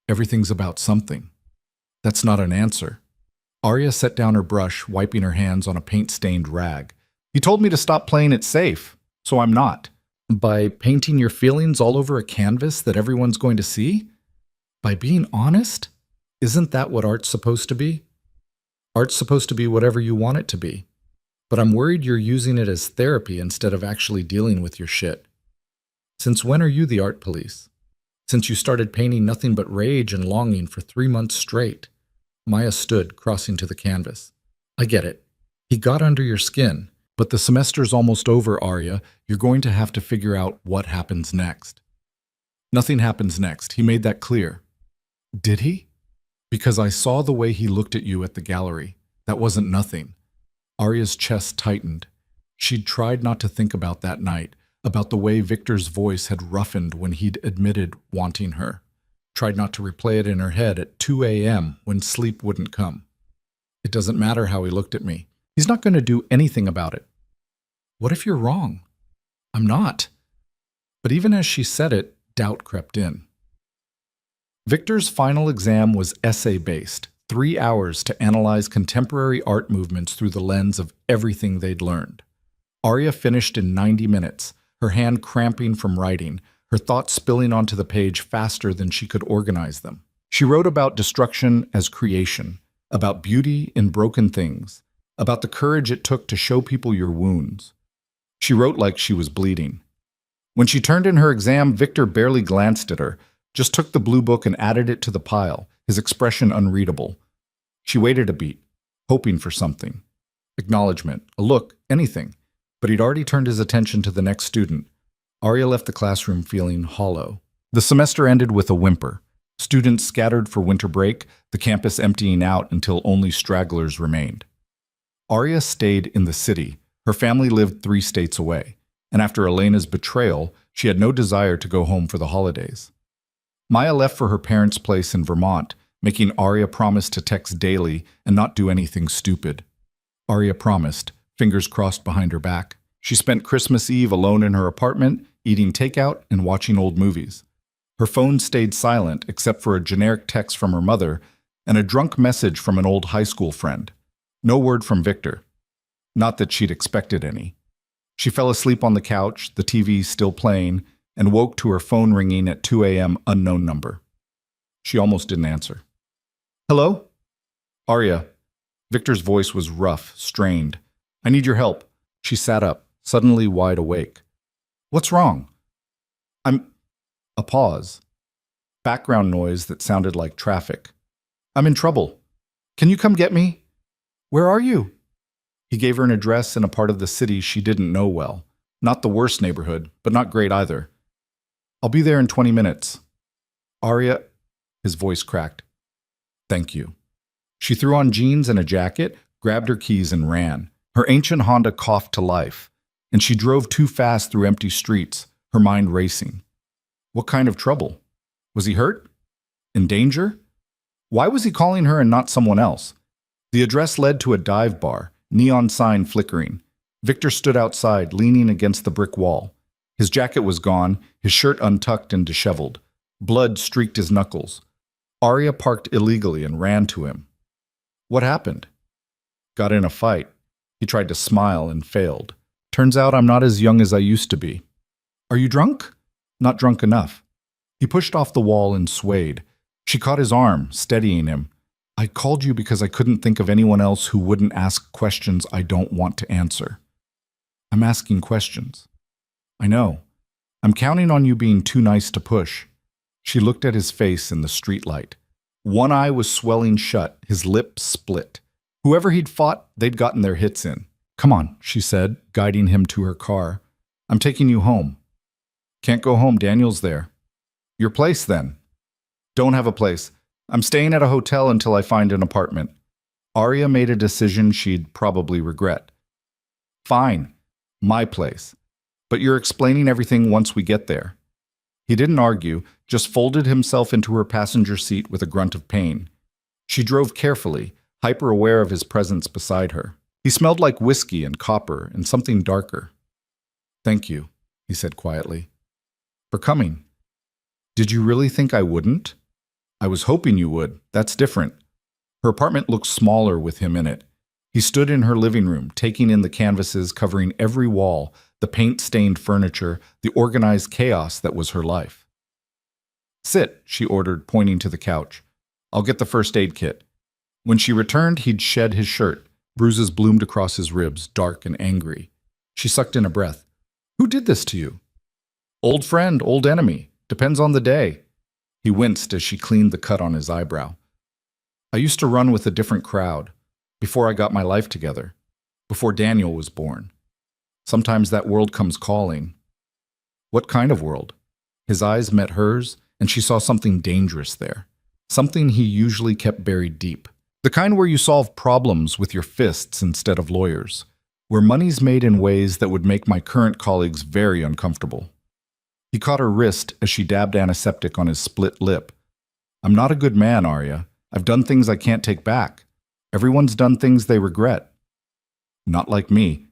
Everything's about something. That's not an answer. Arya set down her brush, wiping her hands on a paint-stained rag. He told me to stop playing it safe, so I'm not. By painting your feelings all over a canvas that everyone's going to see? By being honest? Isn't that what art's supposed to be? Art's supposed to be whatever you want it to be. But I'm worried you're using it as therapy instead of actually dealing with your shit. Since when are you the art police? Since you started painting nothing but rage and longing for 3 months straight. Maya stood, crossing to the canvas. I get it. He got under your skin, but the semester's almost over, Arya. You're going to have to figure out what happens next. Nothing happens next. He made that clear. Did he? Because I saw the way he looked at you at the gallery. That wasn't nothing. Arya's chest tightened. She'd tried not to think about that night, about the way Victor's voice had roughened when he'd admitted wanting her. Tried not to replay it in her head at 2 a.m. when sleep wouldn't come. It doesn't matter how he looked at me. He's not going to do anything about it. What if you're wrong? I'm not. But even as she said it, doubt crept in. Victor's final exam was essay-based, 3 hours to analyze contemporary art movements through the lens of everything they'd learned. Arya finished in 90 minutes, her hand cramping from writing, her thoughts spilling onto the page faster than she could organize them. She wrote about destruction as creation, about beauty in broken things, about the courage it took to show people your wounds. She wrote like she was bleeding. When she turned in her exam, Victor barely glanced at her, just took the blue book and added it to the pile, his expression unreadable. She waited a beat, hoping for something. Acknowledgement, a look, anything. But he'd already turned his attention to the next student. Arya left the classroom feeling hollow. The semester ended with a whimper. Students scattered for winter break, the campus emptying out until only stragglers remained. Arya stayed in the city. Her family lived 3 states away, and after Elena's betrayal, she had no desire to go home for the holidays. Maya left for her parents' place in Vermont, making Arya promise to text daily and not do anything stupid. Arya promised, fingers crossed behind her back. She spent Christmas Eve alone in her apartment, eating takeout and watching old movies. Her phone stayed silent except for a generic text from her mother and a drunk message from an old high school friend. No word from Victor. Not that she'd expected any. She fell asleep on the couch, the TV still playing, and woke to her phone ringing at 2 a.m. unknown number. She almost didn't answer. Hello? Arya. Victor's voice was rough, strained. I need your help. She sat up, suddenly wide awake. What's wrong? A pause. Background noise that sounded like traffic. I'm in trouble. Can you come get me? Where are you? He gave her an address in a part of the city she didn't know well. Not the worst neighborhood, but not great either. I'll be there in 20 minutes. Arya, his voice cracked. Thank you. She threw on jeans and a jacket, grabbed her keys and ran. Her ancient Honda coughed to life, and she drove too fast through empty streets, her mind racing. What kind of trouble? Was he hurt? In danger? Why was he calling her and not someone else? The address led to a dive bar, neon sign flickering. Victor stood outside, leaning against the brick wall. His jacket was gone, his shirt untucked and disheveled. Blood streaked his knuckles. Arya parked illegally and ran to him. What happened? Got in a fight. He tried to smile and failed. Turns out I'm not as young as I used to be. Are you drunk? Not drunk enough. He pushed off the wall and swayed. She caught his arm, steadying him. I called you because I couldn't think of anyone else who wouldn't ask questions I don't want to answer. I'm asking questions. I know. I'm counting on you being too nice to push. She looked at his face in the streetlight. One eye was swelling shut, his lips split. Whoever he'd fought, they'd gotten their hits in. Come on, she said, guiding him to her car. I'm taking you home. Can't go home, Daniel's there. Your place, then? Don't have a place. I'm staying at a hotel until I find an apartment. Arya made a decision she'd probably regret. Fine, my place. But you're explaining everything once we get there. He didn't argue, just folded himself into her passenger seat with a grunt of pain. She drove carefully, hyper-aware of his presence beside her. He smelled like whiskey and copper and something darker. "Thank you," he said quietly, "for coming. Did you really think I wouldn't?" "I was hoping you would. That's different." Her apartment looked smaller with him in it. He stood in her living room, taking in the canvases covering every wall, the paint-stained furniture, the organized chaos that was her life. "Sit," she ordered, pointing to the couch. "I'll get the first aid kit." When she returned, he'd shed his shirt. Bruises bloomed across his ribs, dark and angry. She sucked in a breath. "Who did this to you?" "Old friend, old enemy. Depends on the day." He winced as she cleaned the cut on his eyebrow. "I used to run with a different crowd, before I got my life together, before Daniel was born. Sometimes that world comes calling." "What kind of world?" His eyes met hers, and she saw something dangerous there, something he usually kept buried deep. The kind where you solve problems with your fists instead of lawyers, where money's made in ways that would make my current colleagues very uncomfortable. He caught her wrist as she dabbed antiseptic on his split lip. "I'm not a good man, Arya. I've done things I can't take back. Everyone's done things they regret." "Not like me."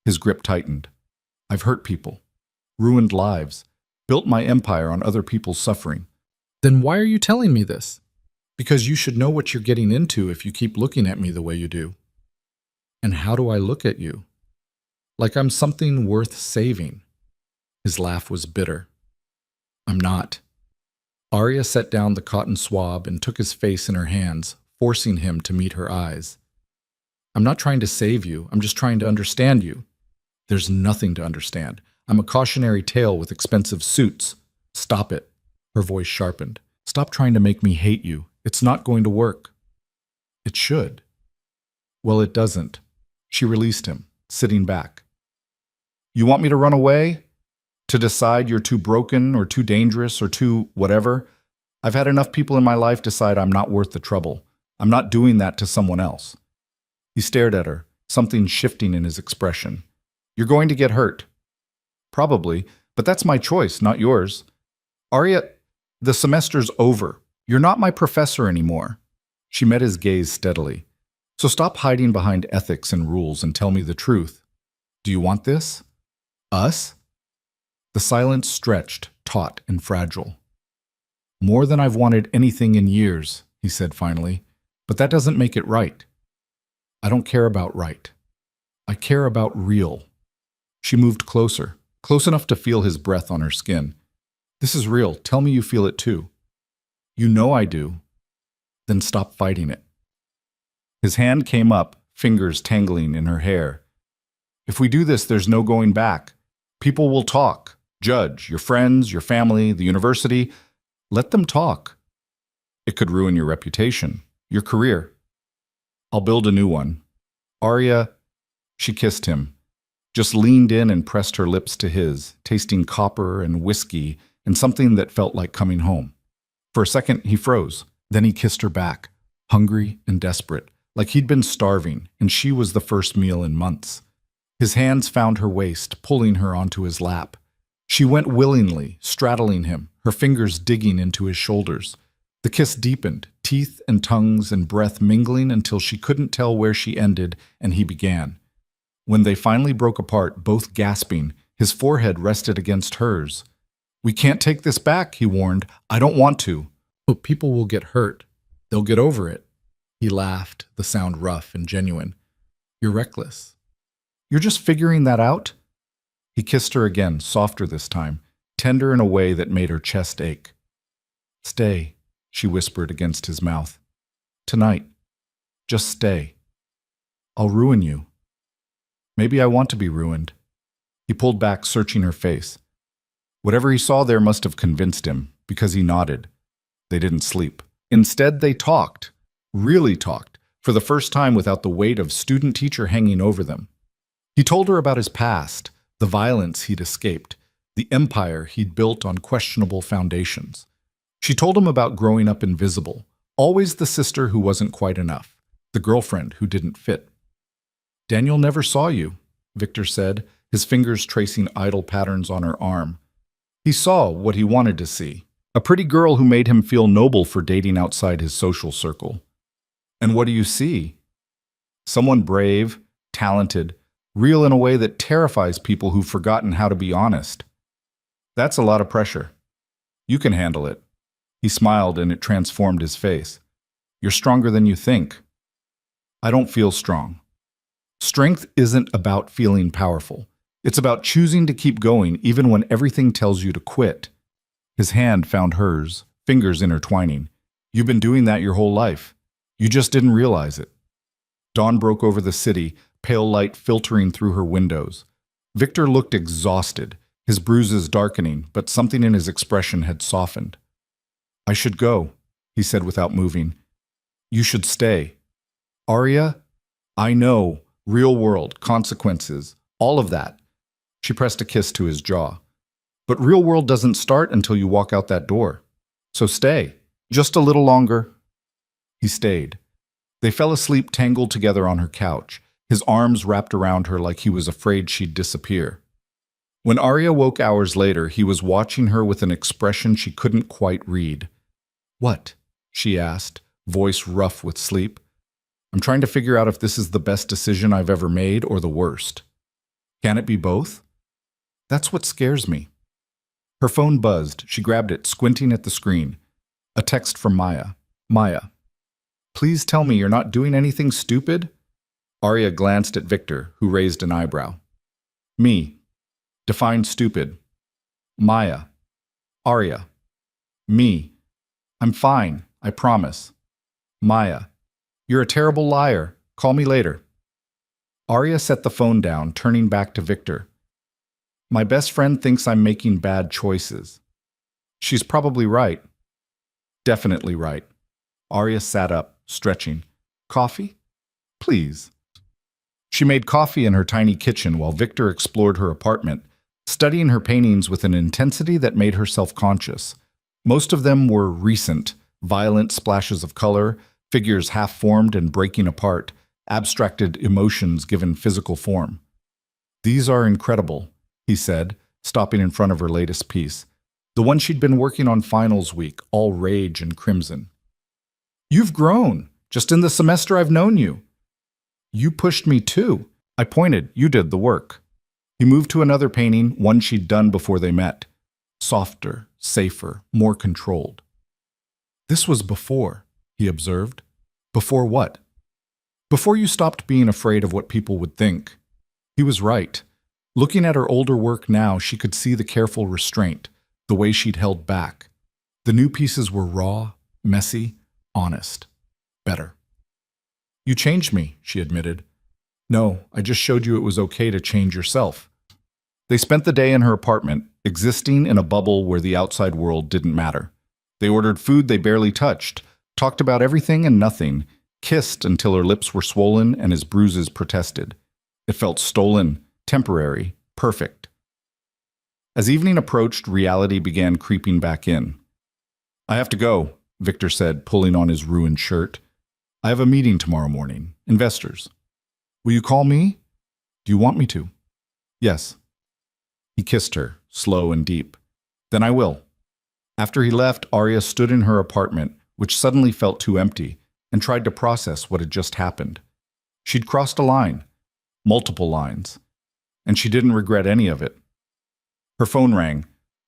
His grip tightened. "I've hurt people, ruined lives, built my empire on other people's suffering." Then why are you telling me this? "Because you should know what you're getting into if you keep looking at me the way you do." "And how do I look at you?" "Like I'm something worth saving." His laugh was bitter. "I'm not." Arya set down the cotton swab and took his face in her hands, forcing him to meet her eyes. "I'm not trying to save you. I'm just trying to understand you." "There's nothing to understand. I'm a cautionary tale with expensive suits." "Stop it." Her voice sharpened. "Stop trying to make me hate you. It's not going to work." "It should." "Well, it doesn't." She released him, sitting back. "You want me to run away? To decide you're too broken or too dangerous or too whatever? I've had enough people in my life decide I'm not worth the trouble. I'm not doing that to someone else." He stared at her, something shifting in his expression. "You're going to get hurt." "Probably, but that's my choice, not yours." "Arya, the semester's over. You're not my professor anymore." She met his gaze steadily. "So stop hiding behind ethics and rules and tell me the truth. Do you want this? Us?" The silence stretched, taut and fragile. "More than I've wanted anything in years," he said finally, "but that doesn't make it right." "I don't care about right. I care about real." She moved closer, close enough to feel his breath on her skin. "This is real. Tell me you feel it too." "You know I do." "Then stop fighting it." His hand came up, fingers tangling in her hair. "If we do this, there's no going back. People will talk, judge, your friends, your family, the university. Let them talk. It could ruin your reputation, your career. I'll build a new one." "Arya," she kissed him, just leaned in and pressed her lips to his, tasting copper and whiskey and something that felt like coming home. For a second, he froze. Then he kissed her back, hungry and desperate, like he'd been starving, and she was the first meal in months. His hands found her waist, pulling her onto his lap. She went willingly, straddling him, her fingers digging into his shoulders. The kiss deepened, teeth and tongues and breath mingling until she couldn't tell where she ended and he began. When they finally broke apart, both gasping, his forehead rested against hers. "We can't take this back," he warned. "I don't want to." "But people will get hurt. They'll get over it." He laughed, the sound rough and genuine. "You're reckless." "You're just figuring that out?" He kissed her again, softer this time, tender in a way that made her chest ache. "Stay," she whispered against his mouth. "Tonight. Just stay. I'll ruin you." "Maybe I want to be ruined." He pulled back, searching her face. Whatever he saw there must have convinced him, because he nodded. They didn't sleep. Instead, they talked. Really talked, for the first time without the weight of student-teacher hanging over them. He told her about his past, the violence he'd escaped, the empire he'd built on questionable foundations. She told him about growing up invisible, always the sister who wasn't quite enough, the girlfriend who didn't fit. "Daniel never saw you," Victor said, his fingers tracing idle patterns on her arm. He saw what he wanted to see. A pretty girl who made him feel noble for dating outside his social circle. And what do you see? Someone brave, talented, real in a way that terrifies people who've forgotten how to be honest. That's a lot of pressure. You can handle it. He smiled and it transformed his face. You're stronger than you think. I don't feel strong. Strength isn't about feeling powerful. It's about choosing to keep going even when everything tells you to quit. His hand found hers, fingers intertwining. You've been doing that your whole life. You just didn't realize it. Dawn broke over the city, pale light filtering through her windows. Victor looked exhausted, his bruises darkening, but something in his expression had softened. I should go, he said without moving. You should stay. Arya, I know, real world, consequences, all of that. She pressed a kiss to his jaw. But real world doesn't start until you walk out that door. So stay, just a little longer. He stayed. They fell asleep tangled together on her couch, his arms wrapped around her like he was afraid she'd disappear. When Arya woke hours later, he was watching her with an expression she couldn't quite read. What? She asked, voice rough with sleep. I'm trying to figure out if this is the best decision I've ever made or the worst. Can it be both? That's what scares me. Her phone buzzed. She grabbed it, squinting at the screen. A text from Maya. Maya. Please tell me you're not doing anything stupid? Arya glanced at Victor, who raised an eyebrow. Me. Define stupid. Maya. Arya. Me. I'm fine, I promise. Maya. You're a terrible liar. Call me later. Arya set the phone down, turning back to Victor. My best friend thinks I'm making bad choices. She's probably right. Definitely right. Arya sat up, stretching. Coffee? Please. She made coffee in her tiny kitchen while Victor explored her apartment, studying her paintings with an intensity that made her self-conscious. Most of them were recent, violent splashes of color, figures half-formed and breaking apart, abstracted emotions given physical form. These are incredible, he said, stopping in front of her latest piece. The one she'd been working on finals week, all rage and crimson. You've grown, just in the semester I've known you. You pushed me too. I pointed, you did the work. He moved to another painting, one she'd done before they met. Softer, safer, more controlled. This was before, he observed. Before what? Before you stopped being afraid of what people would think. He was right. Looking at her older work now, she could see the careful restraint, the way she'd held back. The new pieces were raw, messy, honest. Better. You changed me, she admitted. No, I just showed you it was okay to change yourself. They spent the day in her apartment, existing in a bubble where the outside world didn't matter. They ordered food they barely touched, talked about everything and nothing, kissed until her lips were swollen and his bruises protested. It felt stolen, temporary, perfect. As evening approached, reality began creeping back in. I have to go, Victor said, pulling on his ruined shirt. I have a meeting tomorrow morning. Investors. Will you call me? Do you want me to? Yes. He kissed her, slow and deep. Then I will. After he left, Arya stood in her apartment, which suddenly felt too empty, and tried to process what had just happened. She'd crossed a line, multiple lines, and she didn't regret any of it. Her phone rang.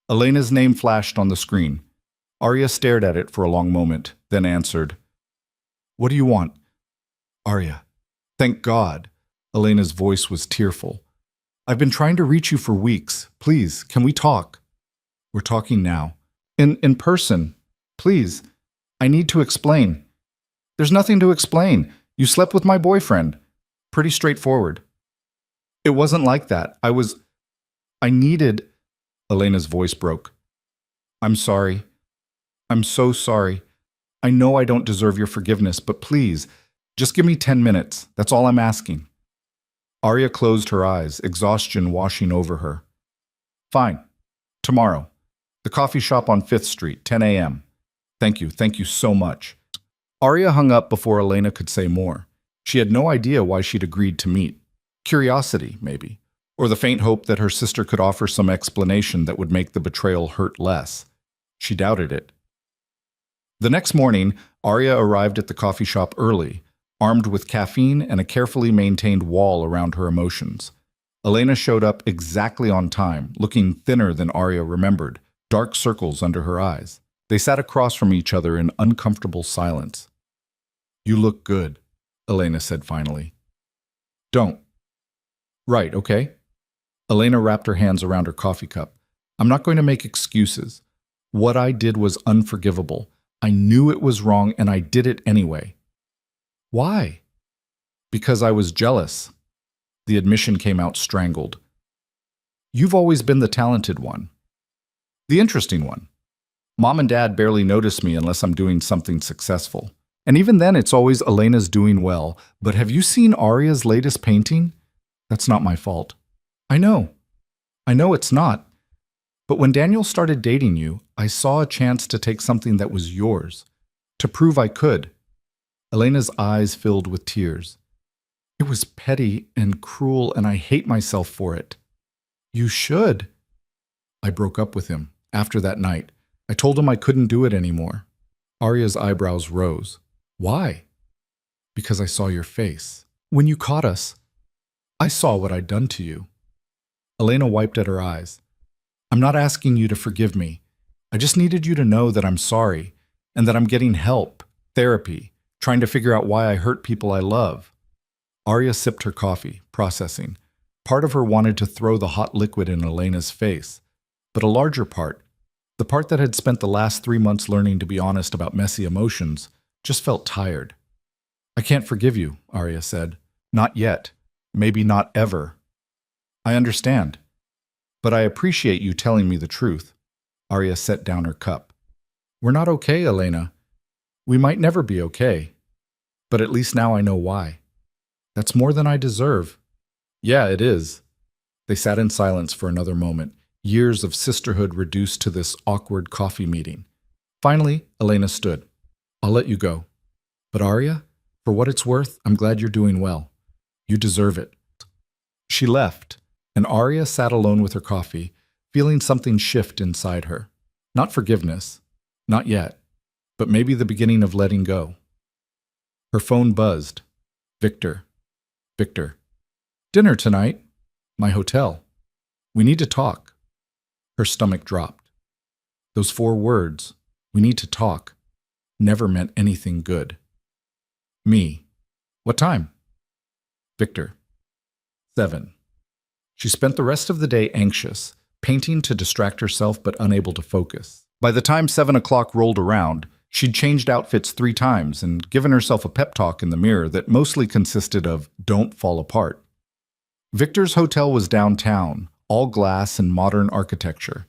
Elena's name flashed on the screen. Arya stared at it for a long moment, then answered. What do you want? Arya. Thank God. Elena's voice was tearful. I've been trying to reach you for weeks. Please, can we talk? We're talking now. In person. Please. I need to explain. There's nothing to explain. You slept with my boyfriend. Pretty straightforward. It wasn't like that. I needed... Elena's voice broke. I'm sorry. I'm so sorry. I know I don't deserve your forgiveness, but please, just give me 10 minutes. That's all I'm asking. Arya closed her eyes, exhaustion washing over her. Fine. Tomorrow. The coffee shop on 5th Street, 10 a.m. Thank you so much. Arya hung up before Elena could say more. She had no idea why she'd agreed to meet. Curiosity, maybe. or the faint hope that her sister could offer some explanation that would make the betrayal hurt less. She doubted it. The next morning, Arya arrived at the coffee shop early, armed with caffeine and a carefully maintained wall around her emotions. Elena showed up exactly on time, looking thinner than Arya remembered, dark circles under her eyes. They sat across from each other in uncomfortable silence. "You look good," Elena said finally. "Don't." "Right, okay." Elena wrapped her hands around her coffee cup. "I'm not going to make excuses. What I did was unforgivable. I knew it was wrong and I did it anyway." "Why?" "Because I was jealous." The admission came out strangled. "You've always been the talented one. The interesting one. Mom and Dad barely notice me unless I'm doing something successful. And even then, it's always Elena's doing well. But have you seen Arya's latest painting? That's not my fault." "I know. I know it's not. But when Daniel started dating you, I saw a chance to take something that was yours, to prove I could." Elena's eyes filled with tears. "It was petty and cruel, and I hate myself for it." "You should." "I broke up with him after that night. I told him I couldn't do it anymore." Arya's eyebrows rose. "Why?" "Because I saw your face. When you caught us, I saw what I'd done to you." Elena wiped at her eyes. "I'm not asking you to forgive me. I just needed you to know that I'm sorry, and that I'm getting help, therapy, trying to figure out why I hurt people I love." Arya sipped her coffee, processing. Part of her wanted to throw the hot liquid in Elena's face, but a larger part, the part that had spent the last 3 months learning to be honest about messy emotions, just felt tired. "I can't forgive you," Arya said. "Not yet. Maybe not ever." "I understand. But I appreciate you telling me the truth." Arya set down her cup. "We're not okay, Elena. We might never be okay. But at least now I know why. That's more than I deserve." "Yeah, it is." They sat in silence for another moment, years of sisterhood reduced to this awkward coffee meeting. Finally, Elena stood. "I'll let you go. But Arya, for what it's worth, I'm glad you're doing well. You deserve it." She left, and Arya sat alone with her coffee, feeling something shift inside her. Not forgiveness, not yet, but maybe the beginning of letting go. Her phone buzzed. Victor. Victor. "Dinner tonight. My hotel. We need to talk." Her stomach dropped. Those 4 words, "we need to talk," never meant anything good. "Me. What time?" "Victor. 7. She spent the rest of the day anxious, painting to distract herself but unable to focus. By the time 7 o'clock rolled around, she'd changed outfits 3 times and given herself a pep talk in the mirror that mostly consisted of "don't fall apart." Victor's hotel was downtown, all glass and modern architecture.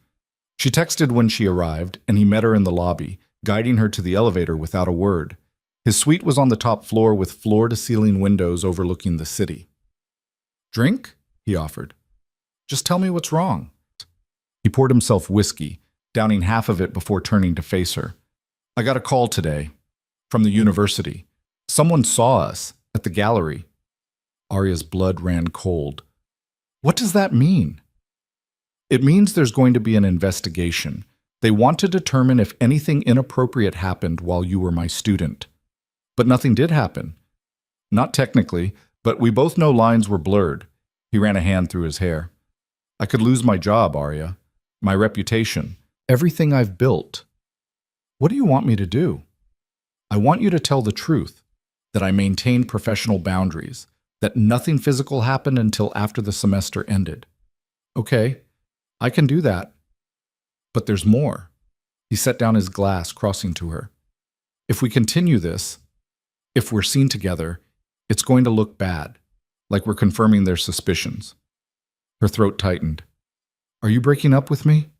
She texted when she arrived, and he met her in the lobby, guiding her to the elevator without a word. His suite was on the top floor with floor-to-ceiling windows overlooking the city. "Drink?" he offered. "Just tell me what's wrong." He poured himself whiskey, downing half of it before turning to face her. "I got a call today. From the university. Someone saw us at the gallery." Arya's blood ran cold. "What does that mean?" "It means there's going to be an investigation. They want to determine if anything inappropriate happened while you were my student." "But nothing did happen." "Not technically, but we both know lines were blurred." He ran a hand through his hair. "I could lose my job, Arya. My reputation. Everything I've built. What do you want me to do?" "I want you to tell the truth, that I maintained professional boundaries, that nothing physical happened until after the semester ended." "Okay, I can do that. But there's more." He set down his glass, crossing to her. "If we continue this, if we're seen together, it's going to look bad, like we're confirming their suspicions." Her throat tightened. "Are you breaking up with me?"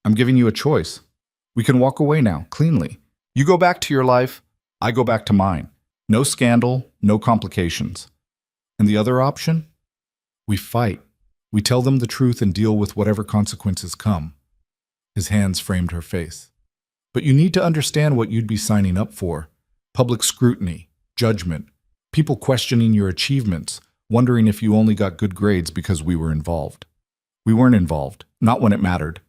"I'm giving you a choice. We can walk away now, cleanly. You go back to your life, I go back to mine. No scandal, no complications. And the other option? We fight. We tell them the truth and deal with whatever consequences come." His hands framed her face. "But you need to understand what you'd be signing up for. Public scrutiny, judgment, people questioning your achievements, wondering if you only got good grades because we were involved. We weren't involved, not when it mattered.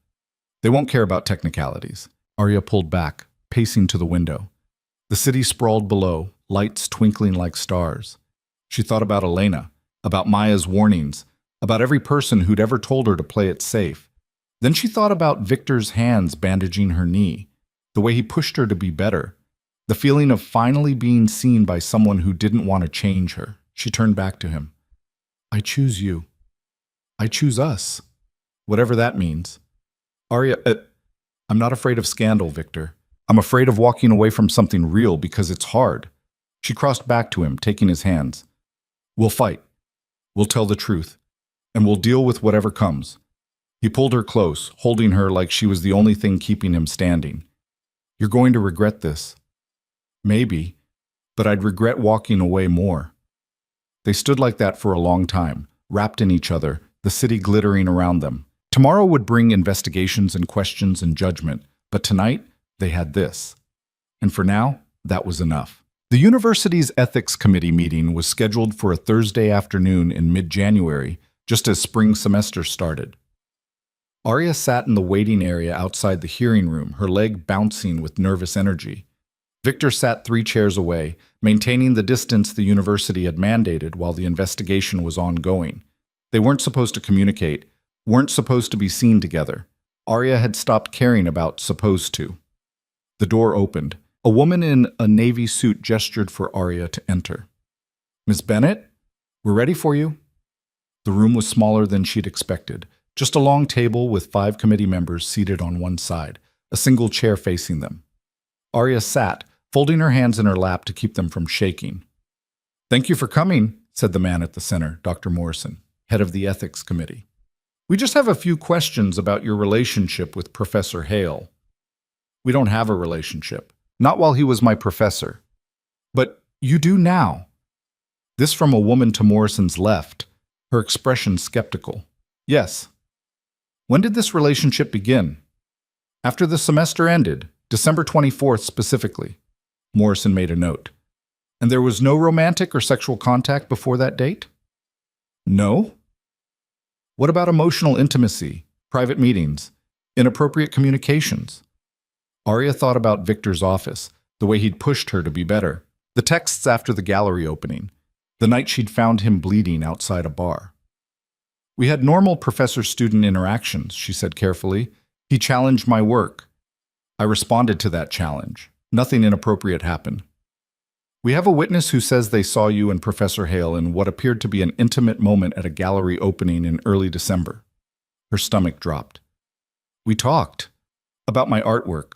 They won't care about technicalities. Arya pulled back, pacing to the window. The city sprawled below, lights twinkling like stars. She thought about Elena, about Maya's warnings, about every person who'd ever told her to play it safe. Then she thought about Victor's hands bandaging her knee, the way he pushed her to be better, the feeling of finally being seen by someone who didn't want to change her. She turned back to him. I choose you. I choose us. Whatever that means. Arya, I'm not afraid of scandal, Victor. I'm afraid of walking away from something real because it's hard. She crossed back to him, taking his hands. We'll fight. We'll tell the truth. And we'll deal with whatever comes. He pulled her close, holding her like she was the only thing keeping him standing. You're going to regret this. Maybe, but I'd regret walking away more. They stood like that for a long time, wrapped in each other, the city glittering around them. Tomorrow would bring investigations and questions and judgment, but tonight they had this. And for now, that was enough. The university's ethics committee meeting was scheduled for a Thursday afternoon in mid-January, just as spring semester started. Arya sat in the waiting area outside the hearing room, her leg bouncing with nervous energy. Victor sat 3 chairs away, maintaining the distance the university had mandated while the investigation was ongoing. They weren't supposed to communicate, weren't supposed to be seen together. Arya had stopped caring about supposed to. The door opened. A woman in a navy suit gestured for Arya to enter. Miss Bennett, we're ready for you. The room was smaller than she'd expected. Just a long table with 5 committee members seated on one side, a single chair facing them. Arya sat, folding her hands in her lap to keep them from shaking. Thank you for coming, said the man at the center, Dr. Morrison, head of the ethics committee. We just have a few questions about your relationship with Professor Hale. We don't have a relationship. Not while he was my professor. But you do now. This from a woman to Morrison's left, her expression skeptical. Yes. When did this relationship begin? After the semester ended, December 24th specifically. Morrison made a note. And there was no romantic or sexual contact before that date? No. What about emotional intimacy, private meetings, inappropriate communications? Arya thought about Victor's office, the way he'd pushed her to be better, the texts after the gallery opening, the night she'd found him bleeding outside a bar. We had normal professor-student interactions, she said carefully. He challenged my work. I responded to that challenge. Nothing inappropriate happened. We have a witness who says they saw you and Professor Hale in what appeared to be an intimate moment at a gallery opening in early December. Her stomach dropped. We talked about my artwork.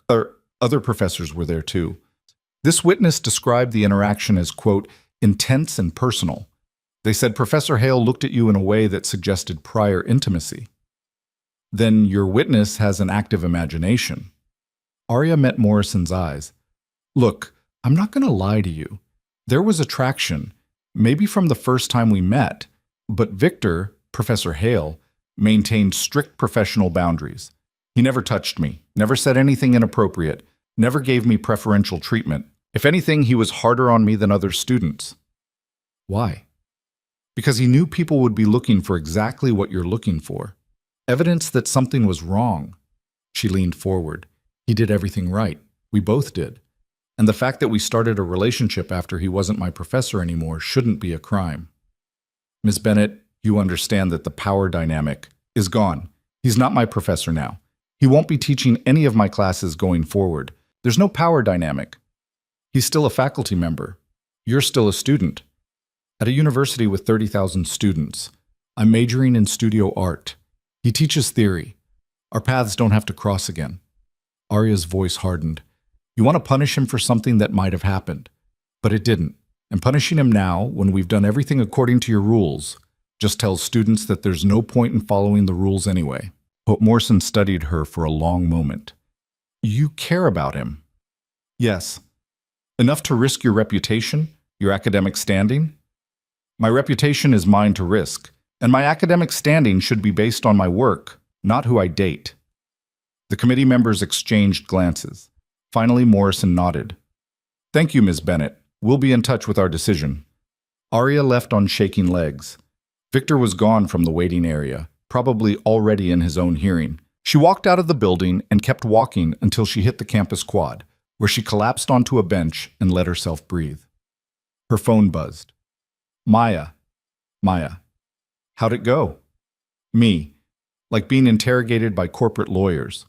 Other professors were there too. This witness described the interaction as, quote, intense and personal. They said Professor Hale looked at you in a way that suggested prior intimacy. Then your witness has an active imagination. Arya met Morrison's eyes. Look, I'm not going to lie to you. There was attraction, maybe from the first time we met, but Victor, Professor Hale, maintained strict professional boundaries. He never touched me, never said anything inappropriate, never gave me preferential treatment. If anything, he was harder on me than other students. Why? Because he knew people would be looking for exactly what you're looking for. Evidence that something was wrong. She leaned forward. He did everything right. We both did. And the fact that we started a relationship after he wasn't my professor anymore shouldn't be a crime. Ms. Bennett, you understand that the power dynamic is gone. He's not my professor now. He won't be teaching any of my classes going forward. There's no power dynamic. He's still a faculty member. You're still a student. At a university with 30,000 students, I'm majoring in studio art. He teaches theory. Our paths don't have to cross again. Arya's voice hardened. You want to punish him for something that might have happened, but it didn't. And punishing him now, when we've done everything according to your rules, just tells students that there's no point in following the rules anyway. Morrison studied her for a long moment. You care about him? Yes. Enough to risk your reputation, your academic standing? My reputation is mine to risk, and my academic standing should be based on my work, not who I date. The committee members exchanged glances. Finally, Morrison nodded. Thank you, Ms. Bennett. We'll be in touch with our decision. Arya left on shaking legs. Victor was gone from the waiting area, probably already in his own hearing. She walked out of the building and kept walking until she hit the campus quad, where she collapsed onto a bench and let herself breathe. Her phone buzzed. Maya. Maya. How'd it go? Me. Like being interrogated by corporate lawyers.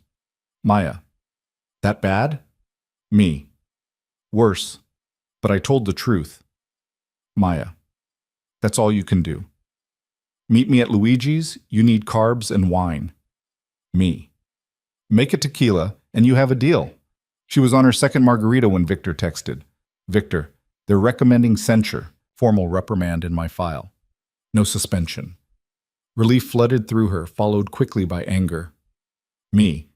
Maya. That bad? Me. Worse. But I told the truth. Maya. That's all you can do. Meet me at Luigi's, you need carbs and wine. Me. Make a tequila, and you have a deal. She was on her second margarita when Victor texted. Victor, they're recommending censure, formal reprimand in my file. No suspension. Relief flooded through her, followed quickly by anger. Me.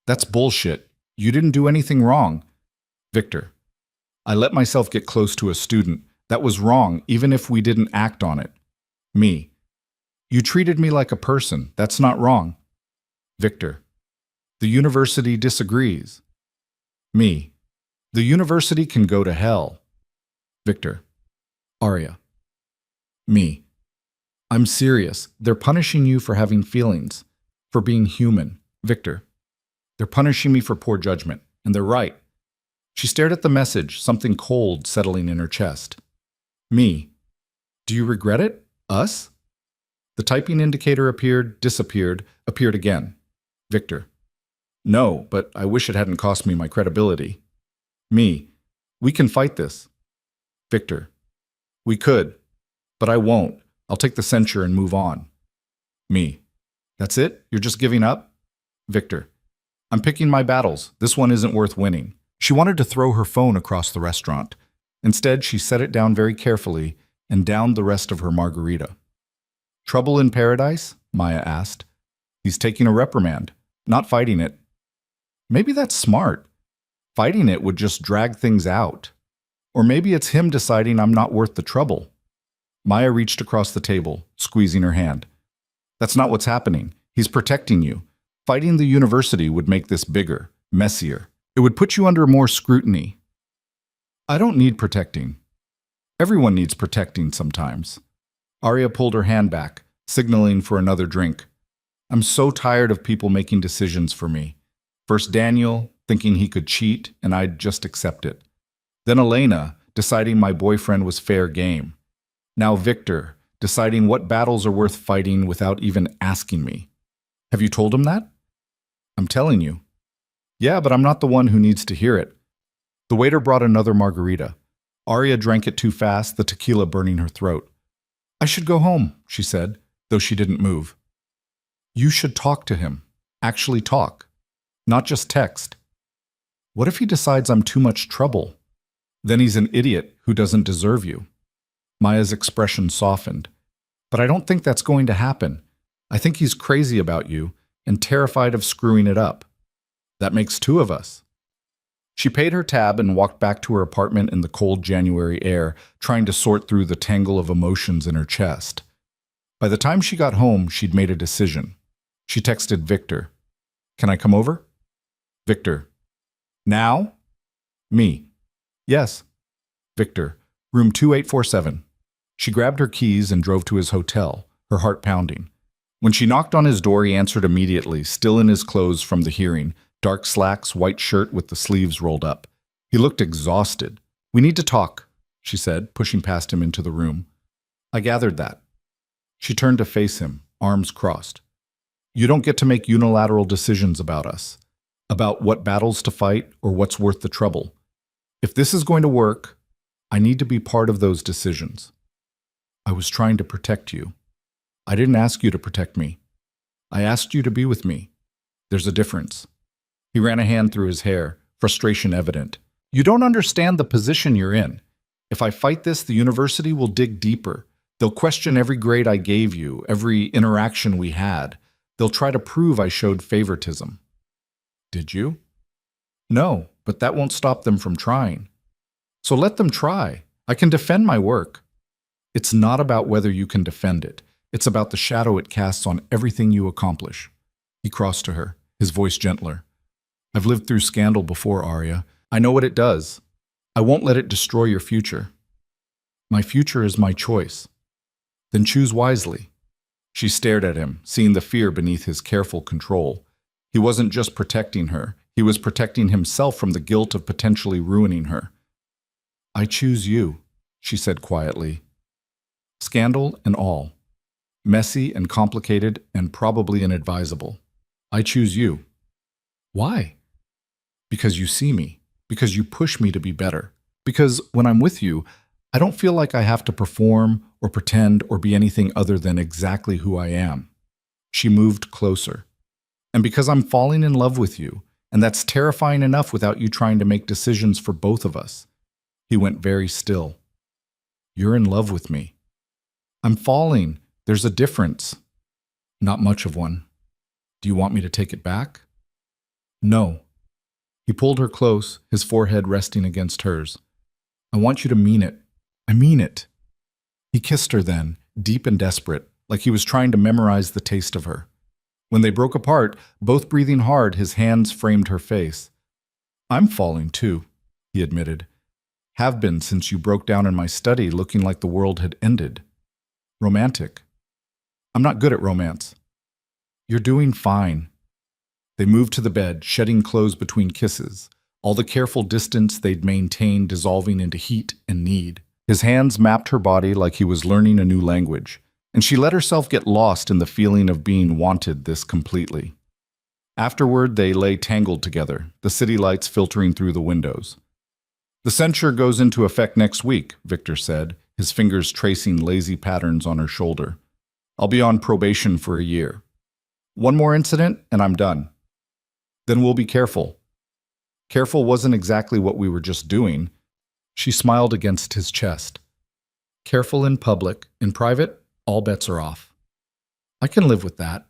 That's bullshit. You didn't do anything wrong. Victor. I let myself get close to a student. That was wrong, even if we didn't act on it. Me. You treated me like a person. That's not wrong. Victor. The university disagrees. Me. The university can go to hell. Victor. Arya. Me. I'm serious. They're punishing you for having feelings, for being human. Victor. They're punishing me for poor judgment, and they're right. She stared at the message, something cold settling in her chest. Me. Do you regret it? Us? The typing indicator appeared, disappeared, appeared again. Victor. No, but I wish it hadn't cost me my credibility. Me. We can fight this. Victor. We could, but I won't. I'll take the censure and move on. Me. That's it? You're just giving up? Victor. I'm picking my battles. This one isn't worth winning. She wanted to throw her phone across the restaurant. Instead, she set it down very carefully and downed the rest of her margarita. Trouble in paradise? Maya asked. He's taking a reprimand, not fighting it. Maybe that's smart. Fighting it would just drag things out. Or maybe it's him deciding I'm not worth the trouble. Maya reached across the table, squeezing her hand. That's not what's happening. He's protecting you. Fighting the university would make this bigger, messier. It would put you under more scrutiny. I don't need protecting. Everyone needs protecting sometimes. Arya pulled her hand back, signaling for another drink. I'm so tired of people making decisions for me. First Daniel, thinking he could cheat, and I'd just accept it. Then Elena, deciding my boyfriend was fair game. Now Victor, deciding what battles are worth fighting without even asking me. Have you told him that? I'm telling you. Yeah, but I'm not the one who needs to hear it. The waiter brought another margarita. Arya drank it too fast, the tequila burning her throat. I should go home, she said, though she didn't move. You should talk to him. Actually talk. Not just text. What if he decides I'm too much trouble? Then he's an idiot who doesn't deserve you. Maya's expression softened. But I don't think that's going to happen. I think he's crazy about you and terrified of screwing it up. That makes two of us. She paid her tab and walked back to her apartment in the cold January air, trying to sort through the tangle of emotions in her chest. By the time she got home, she'd made a decision. She texted Victor. Can I come over? Victor. Now? Me. Yes. Victor. Room 2847. She grabbed her keys and drove to his hotel, her heart pounding. When she knocked on his door, he answered immediately, still in his clothes from the hearing, dark slacks, white shirt with the sleeves rolled up. He looked exhausted. We need to talk, she said, pushing past him into the room. I gathered that. She turned to face him, arms crossed. You don't get to make unilateral decisions about us, about what battles to fight or what's worth the trouble. If this is going to work, I need to be part of those decisions. I was trying to protect you. I didn't ask you to protect me. I asked you to be with me. There's a difference. He ran a hand through his hair, frustration evident. You don't understand the position you're in. If I fight this, the university will dig deeper. They'll question every grade I gave you, every interaction we had. They'll try to prove I showed favoritism. Did you? No, but that won't stop them from trying. So let them try. I can defend my work. It's not about whether you can defend it. It's about the shadow it casts on everything you accomplish. He crossed to her, his voice gentler. I've lived through scandal before, Arya. I know what it does. I won't let it destroy your future. My future is my choice. Then choose wisely. She stared at him, seeing the fear beneath his careful control. He wasn't just protecting her, he was protecting himself from the guilt of potentially ruining her. I choose you, she said quietly. Scandal and all. Messy and complicated and probably inadvisable. I choose you. Why? Because you see me. Because you push me to be better. Because when I'm with you, I don't feel like I have to perform or pretend or be anything other than exactly who I am. She moved closer. And because I'm falling in love with you, and that's terrifying enough without you trying to make decisions for both of us. He went very still. You're in love with me. I'm falling. There's a difference. Not much of one. Do you want me to take it back? No. He pulled her close, his forehead resting against hers. I want you to mean it. I mean it. He kissed her then, deep and desperate, like he was trying to memorize the taste of her. When they broke apart, both breathing hard, his hands framed her face. I'm falling too, he admitted. Have been since you broke down in my study looking like the world had ended. Romantic. I'm not good at romance. You're doing fine. They moved to the bed, shedding clothes between kisses, all the careful distance they'd maintained dissolving into heat and need. His hands mapped her body like he was learning a new language, and she let herself get lost in the feeling of being wanted this completely. Afterward, they lay tangled together, the city lights filtering through the windows. The censure goes into effect next week, Victor said, his fingers tracing lazy patterns on her shoulder. I'll be on probation for a year. One more incident, and I'm done. Then we'll be careful. Careful wasn't exactly what we were just doing. She smiled against his chest. Careful in public, in private, all bets are off. I can live with that.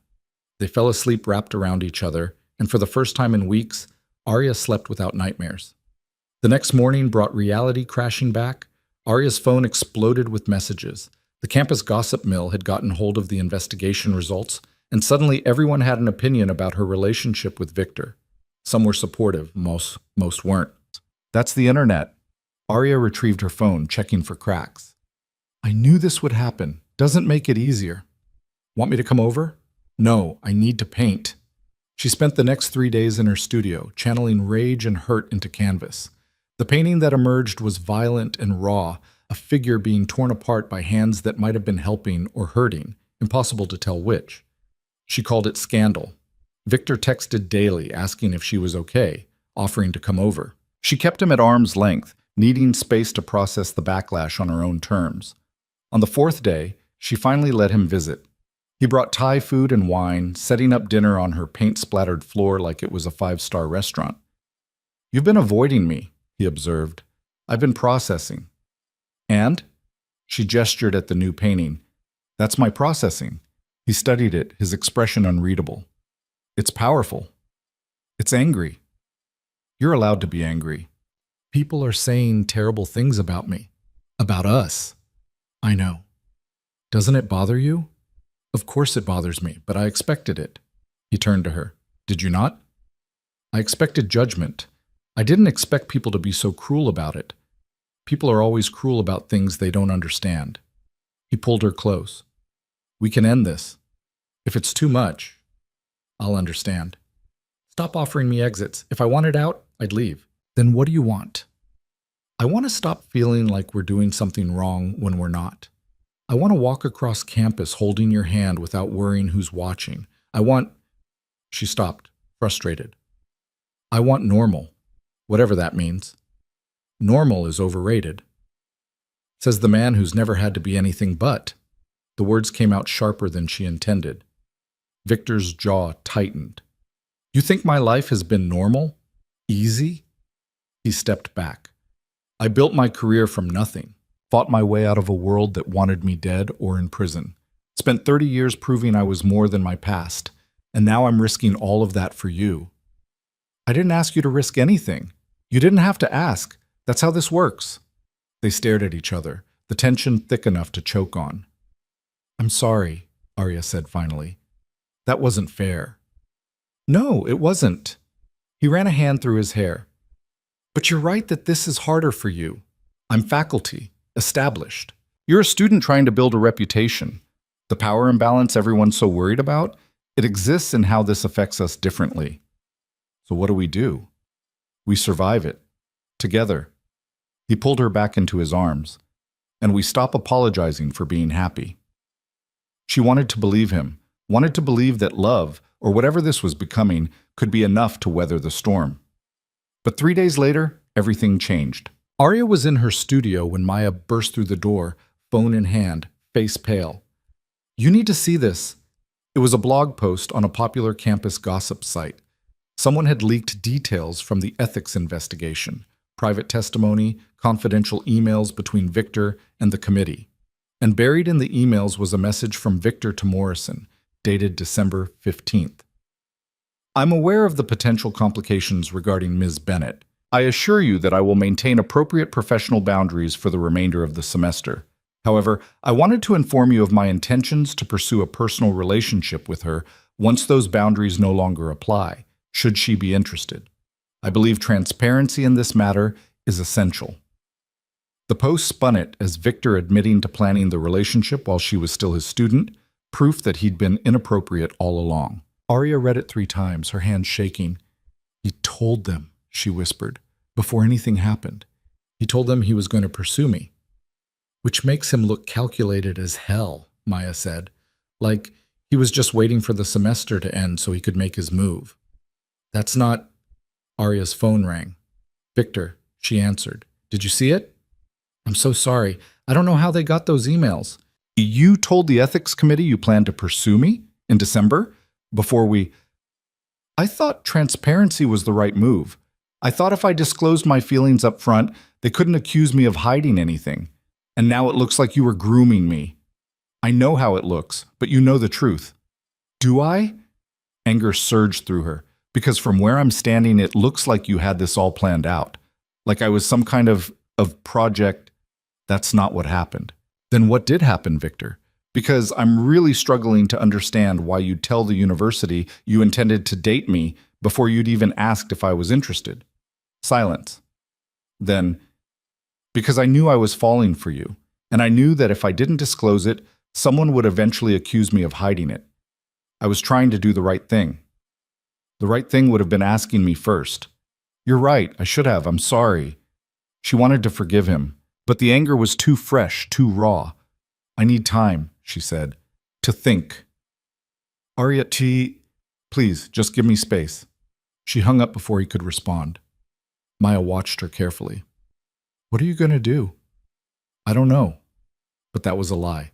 They fell asleep wrapped around each other, and for the first time in weeks, Arya slept without nightmares. The next morning brought reality crashing back. Arya's phone exploded with messages. The campus gossip mill had gotten hold of the investigation results, and suddenly everyone had an opinion about her relationship with Victor. Some were supportive, most weren't. That's the internet. Arya retrieved her phone, checking for cracks. I knew this would happen. Doesn't make it easier. Want me to come over? No, I need to paint. She spent the next 3 days in her studio, channeling rage and hurt into canvas. The painting that emerged was violent and raw, a figure being torn apart by hands that might have been helping or hurting, impossible to tell which. She called it Scandal. Victor texted daily, asking if she was okay, offering to come over. She kept him at arm's length, needing space to process the backlash on her own terms. On the 4th day, she finally let him visit. He brought Thai food and wine, setting up dinner on her paint-splattered floor like it was a 5-star restaurant. You've been avoiding me, he observed. I've been processing. And? She gestured at the new painting. That's my processing. He studied it, his expression unreadable. It's powerful. It's angry. You're allowed to be angry. People are saying terrible things about me. About us. I know. Doesn't it bother you? Of course it bothers me, but I expected it. He turned to her. Did you not? I expected judgment. I didn't expect people to be so cruel about it. People are always cruel about things they don't understand. He pulled her close. We can end this. If it's too much, I'll understand. Stop offering me exits. If I wanted out, I'd leave. Then what do you want? I want to stop feeling like we're doing something wrong when we're not. I want to walk across campus holding your hand without worrying who's watching. I want... She stopped, frustrated. I want normal, whatever that means. Normal is overrated. Says the man who's never had to be anything but. The words came out sharper than she intended. Victor's jaw tightened. You think my life has been normal? Easy? He stepped back. I built my career from nothing, fought my way out of a world that wanted me dead or in prison, spent 30 years proving I was more than my past, and now I'm risking all of that for you. I didn't ask you to risk anything. You didn't have to ask. That's how this works. They stared at each other, the tension thick enough to choke on. I'm sorry, Arya said finally. That wasn't fair. No, it wasn't. He ran a hand through his hair. But you're right that this is harder for you. I'm faculty. established. You're a student trying to build a reputation. The power imbalance everyone's so worried about, it exists in how this affects us differently. So what do? We survive it. Together. He pulled her back into his arms, and we stop apologizing for being happy. She wanted to believe him, wanted to believe that love, or whatever this was becoming, could be enough to weather the storm. But 3 days later, everything changed. Arya was in her studio when Maya burst through the door, phone in hand, face pale. "You need to see this." It was a blog post on a popular campus gossip site. Someone had leaked details from the ethics investigation, private testimony, confidential emails between Victor and the committee. And buried in the emails was a message from Victor to Morrison, dated December 15th. "I'm aware of the potential complications regarding Ms. Bennett. I assure you that I will maintain appropriate professional boundaries for the remainder of the semester. However, I wanted to inform you of my intentions to pursue a personal relationship with her once those boundaries no longer apply, should she be interested. I believe transparency in this matter is essential." The post spun it as Victor admitting to planning the relationship while she was still his student, proof that he'd been inappropriate all along. Arya read it 3 times, her hands shaking. "He told them," she whispered, "before anything happened. He told them he was going to pursue me." "Which makes him look calculated as hell," Maya said. "Like he was just waiting for the semester to end so he could make his move." "That's not—" Arya's phone rang. "Victor," she answered. "Did you see it?" "I'm so sorry. I don't know how they got those emails." "You told the ethics committee you planned to pursue me in December? Before we—" "I thought transparency was the right move. I thought if I disclosed my feelings up front, they couldn't accuse me of hiding anything. And now it looks like you were grooming me. I know how it looks, but you know the truth." "Do I?" Anger surged through her, because from where I'm standing, it looks like you had this all planned out. Like I was some kind of project. That's not what happened. Then what did happen, Victor? Because I'm really struggling to understand why you'd tell the university you intended to date me before you'd even asked if I was interested. Silence. Then, because I knew I was falling for you, and I knew that if I didn't disclose it, someone would eventually accuse me of hiding it. I was trying to do the right thing. The right thing would have been asking me first. "You're right, I should have, I'm sorry." She wanted to forgive him, but the anger was too fresh, too raw. "I need time," she said, "to think." "Arya, please, just give me space." She hung up before he could respond. Maya watched her carefully. "What are you going to do?" "I don't know." But that was a lie.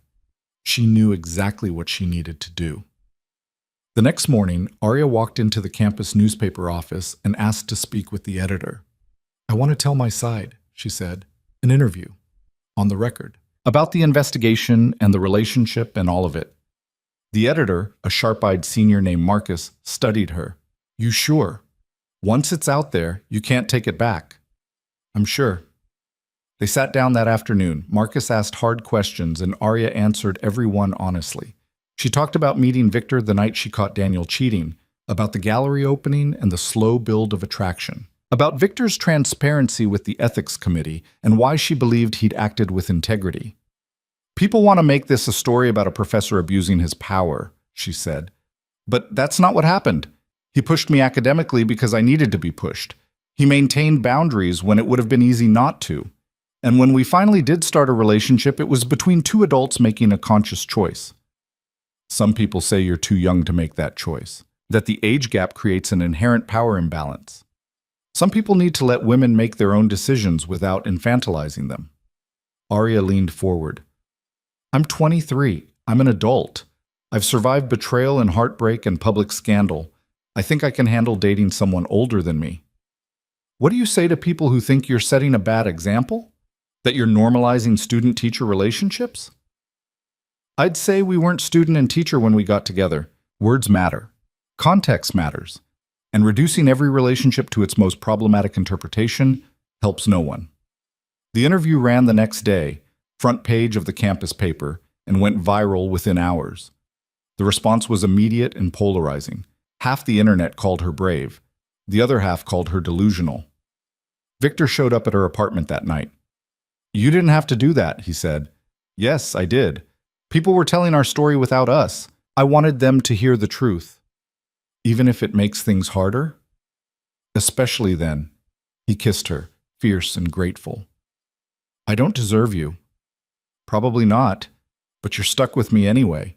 She knew exactly what she needed to do. The next morning, Arya walked into the campus newspaper office and asked to speak with the editor. "I want to tell my side," she said. "An interview. On the record. About the investigation and the relationship and all of it." The editor, a sharp-eyed senior named Marcus, studied her. "You sure? Once it's out there, you can't take it back." "I'm sure." They sat down that afternoon. Marcus asked hard questions and Arya answered every one honestly. She talked about meeting Victor the night she caught Daniel cheating, about the gallery opening and the slow build of attraction, about Victor's transparency with the ethics committee and why she believed he'd acted with integrity. "People want to make this a story about a professor abusing his power," she said. "But that's not what happened. He pushed me academically because I needed to be pushed. He maintained boundaries when it would have been easy not to. And when we finally did start a relationship, it was between 2 adults making a conscious choice." Some people say you're too young to make that choice, that the age gap creates an inherent power imbalance. Some people need to let women make their own decisions without infantilizing them. Arya leaned forward. "I'm 23. I'm an adult. I've survived betrayal and heartbreak and public scandal. I think I can handle dating someone older than me." "What do you say to people who think you're setting a bad example? That you're normalizing student-teacher relationships?" "I'd say we weren't student and teacher when we got together. Words matter. Context matters. And reducing every relationship to its most problematic interpretation helps no one." The interview ran the next day, front page of the campus paper, and went viral within hours. The response was immediate and polarizing. Half the internet called her brave. The other half called her delusional. Victor showed up at her apartment that night. You didn't have to do that, he said. Yes, I did. People were telling our story without us. I wanted them to hear the truth. Even if it makes things harder? Especially then. He kissed her, fierce and grateful. I don't deserve you. Probably not, but you're stuck with me anyway.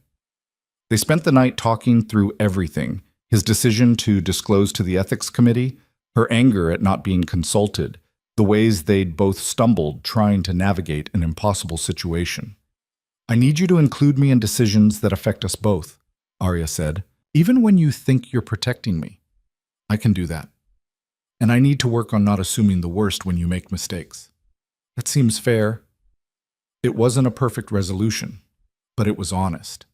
They spent the night talking through everything, his decision to disclose to the ethics committee, her anger at not being consulted, the ways they'd both stumbled trying to navigate an impossible situation. I need you to include me in decisions that affect us both, Arya said, even when you think you're protecting me. I can do that. And I need to work on not assuming the worst when you make mistakes. That seems fair. It wasn't a perfect resolution, but it was honest.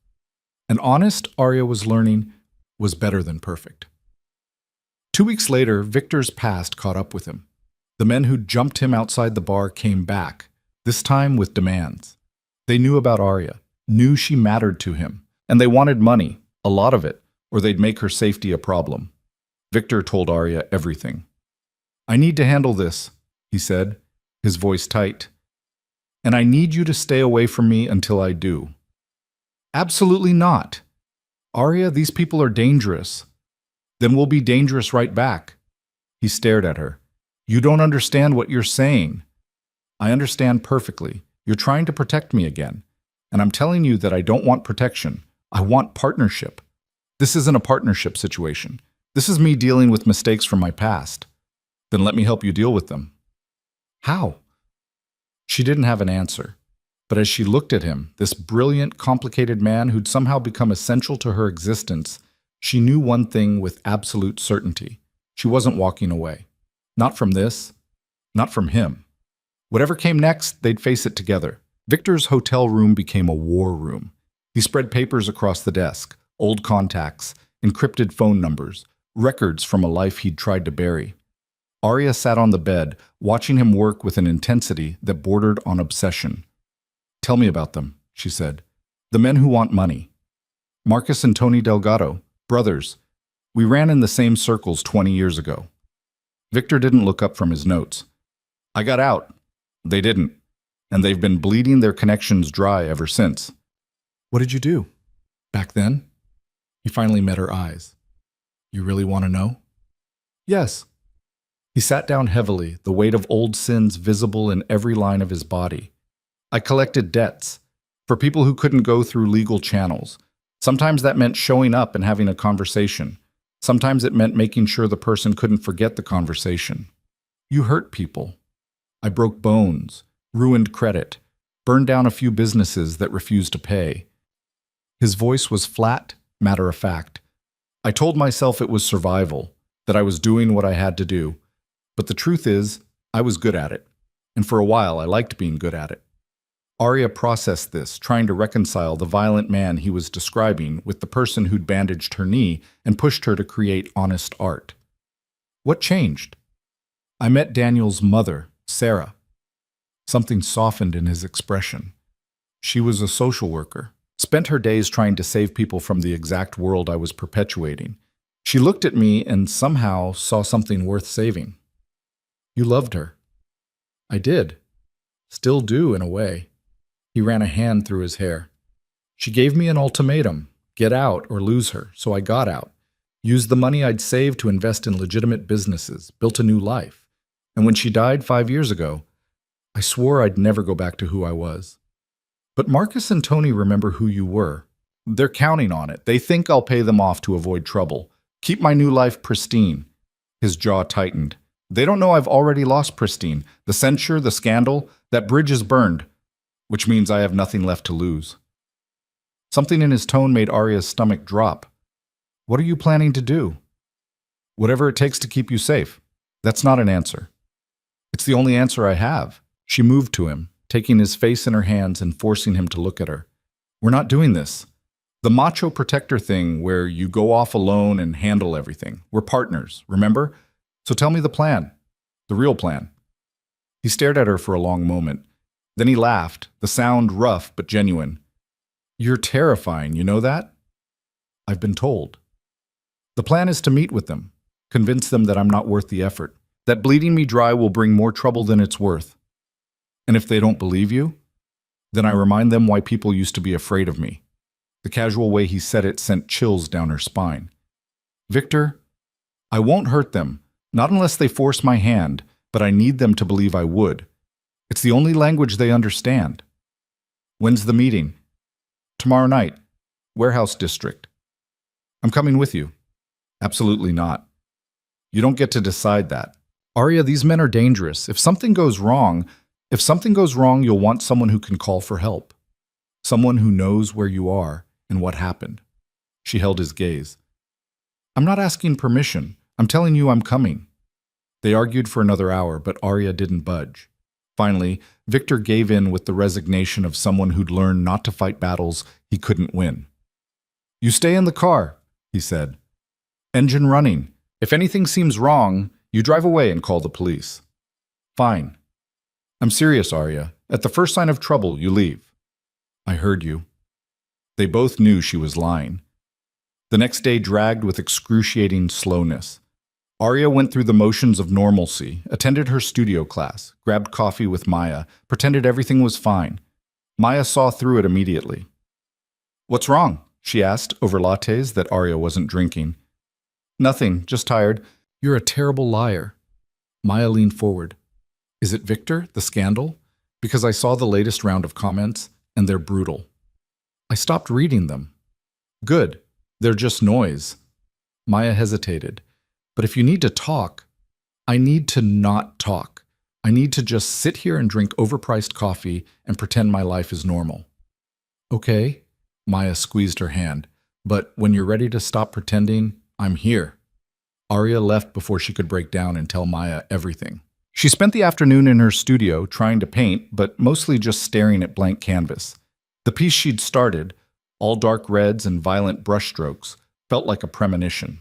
And honest, Arya was learning, was better than perfect. 2 weeks later, Victor's past caught up with him. The men who jumped him outside the bar came back, this time with demands. They knew about Arya, knew she mattered to him, and they wanted money, a lot of it, or they'd make her safety a problem. Victor told Arya everything. I need to handle this, he said, his voice tight. And I need you to stay away from me until I do. Absolutely not. Arya, these people are dangerous. Then we'll be dangerous right back. He stared at her. You don't understand what you're saying. I understand perfectly. You're trying to protect me again. And I'm telling you that I don't want protection. I want partnership. This isn't a partnership situation. This is me dealing with mistakes from my past. Then let me help you deal with them. How? She didn't have an answer. But as she looked at him, this brilliant, complicated man who'd somehow become essential to her existence, she knew one thing with absolute certainty. She wasn't walking away. Not from this. Not from him. Whatever came next, they'd face it together. Victor's hotel room became a war room. He spread papers across the desk, old contacts, encrypted phone numbers, records from a life he'd tried to bury. Arya sat on the bed, watching him work with an intensity that bordered on obsession. Tell me about them, she said. The men who want money. Marcus and Tony Delgado, brothers. We ran in the same circles 20 years ago. Victor didn't look up from his notes. I got out. They didn't. And they've been bleeding their connections dry ever since. What did you do? Back then? He finally met her eyes. You really want to know? Yes. He sat down heavily, the weight of old sins visible in every line of his body. I collected debts for people who couldn't go through legal channels. Sometimes that meant showing up and having a conversation. Sometimes it meant making sure the person couldn't forget the conversation. You hurt people. I broke bones, ruined credit, burned down a few businesses that refused to pay. His voice was flat, matter-of-fact. I told myself it was survival, that I was doing what I had to do. But the truth is, I was good at it. And for a while, I liked being good at it. Arya processed this, trying to reconcile the violent man he was describing with the person who'd bandaged her knee and pushed her to create honest art. What changed? I met Daniel's mother, Sarah. Something softened in his expression. She was a social worker, spent her days trying to save people from the exact world I was perpetuating. She looked at me and somehow saw something worth saving. You loved her. I did. Still do, in a way. He ran a hand through his hair. She gave me an ultimatum, get out or lose her, so I got out. Used the money I'd saved to invest in legitimate businesses, built a new life. And when she died 5 years ago, I swore I'd never go back to who I was. But Marcus and Tony remember who you were. They're counting on it. They think I'll pay them off to avoid trouble. Keep my new life pristine. His jaw tightened. They don't know I've already lost pristine. The censure, the scandal, that bridge is burned, which means I have nothing left to lose. Something in his tone made Arya's stomach drop. What are you planning to do? Whatever it takes to keep you safe. That's not an answer. It's the only answer I have. She moved to him, taking his face in her hands and forcing him to look at her. We're not doing this. The macho protector thing where you go off alone and handle everything. We're partners, remember? So tell me the plan. The real plan. He stared at her for a long moment. Then he laughed, the sound rough but genuine. You're terrifying, you know that? I've been told. The plan is to meet with them, convince them that I'm not worth the effort, that bleeding me dry will bring more trouble than it's worth. And if they don't believe you, then I remind them why people used to be afraid of me. The casual way he said it sent chills down her spine. Victor, I won't hurt them, not unless they force my hand, but I need them to believe I would. It's the only language they understand. When's the meeting? Tomorrow night. Warehouse District. I'm coming with you. Absolutely not. You don't get to decide that. Arya, these men are dangerous. If something goes wrong, you'll want someone who can call for help. Someone who knows where you are and what happened. She held his gaze. I'm not asking permission. I'm telling you I'm coming. They argued for another hour, but Arya didn't budge. Finally, Victor gave in with the resignation of someone who'd learned not to fight battles he couldn't win. You stay in the car, he said. Engine running. If anything seems wrong, you drive away and call the police. Fine. I'm serious, Arya. At the first sign of trouble, you leave. I heard you. They both knew she was lying. The next day dragged with excruciating slowness. Arya went through the motions of normalcy, attended her studio class, grabbed coffee with Maya, pretended everything was fine. Maya saw through it immediately. What's wrong? She asked over lattes that Arya wasn't drinking. Nothing, just tired. You're a terrible liar. Maya leaned forward. Is it Victor, the scandal? Because I saw the latest round of comments, and they're brutal. I stopped reading them. Good. They're just noise. Maya hesitated. But if you need to talk, I need to not talk. I need to just sit here and drink overpriced coffee and pretend my life is normal. Okay, Maya squeezed her hand. But when you're ready to stop pretending, I'm here. Arya left before she could break down and tell Maya everything. She spent the afternoon in her studio trying to paint, but mostly just staring at blank canvas. The piece she'd started, all dark reds and violent brushstrokes, felt like a premonition.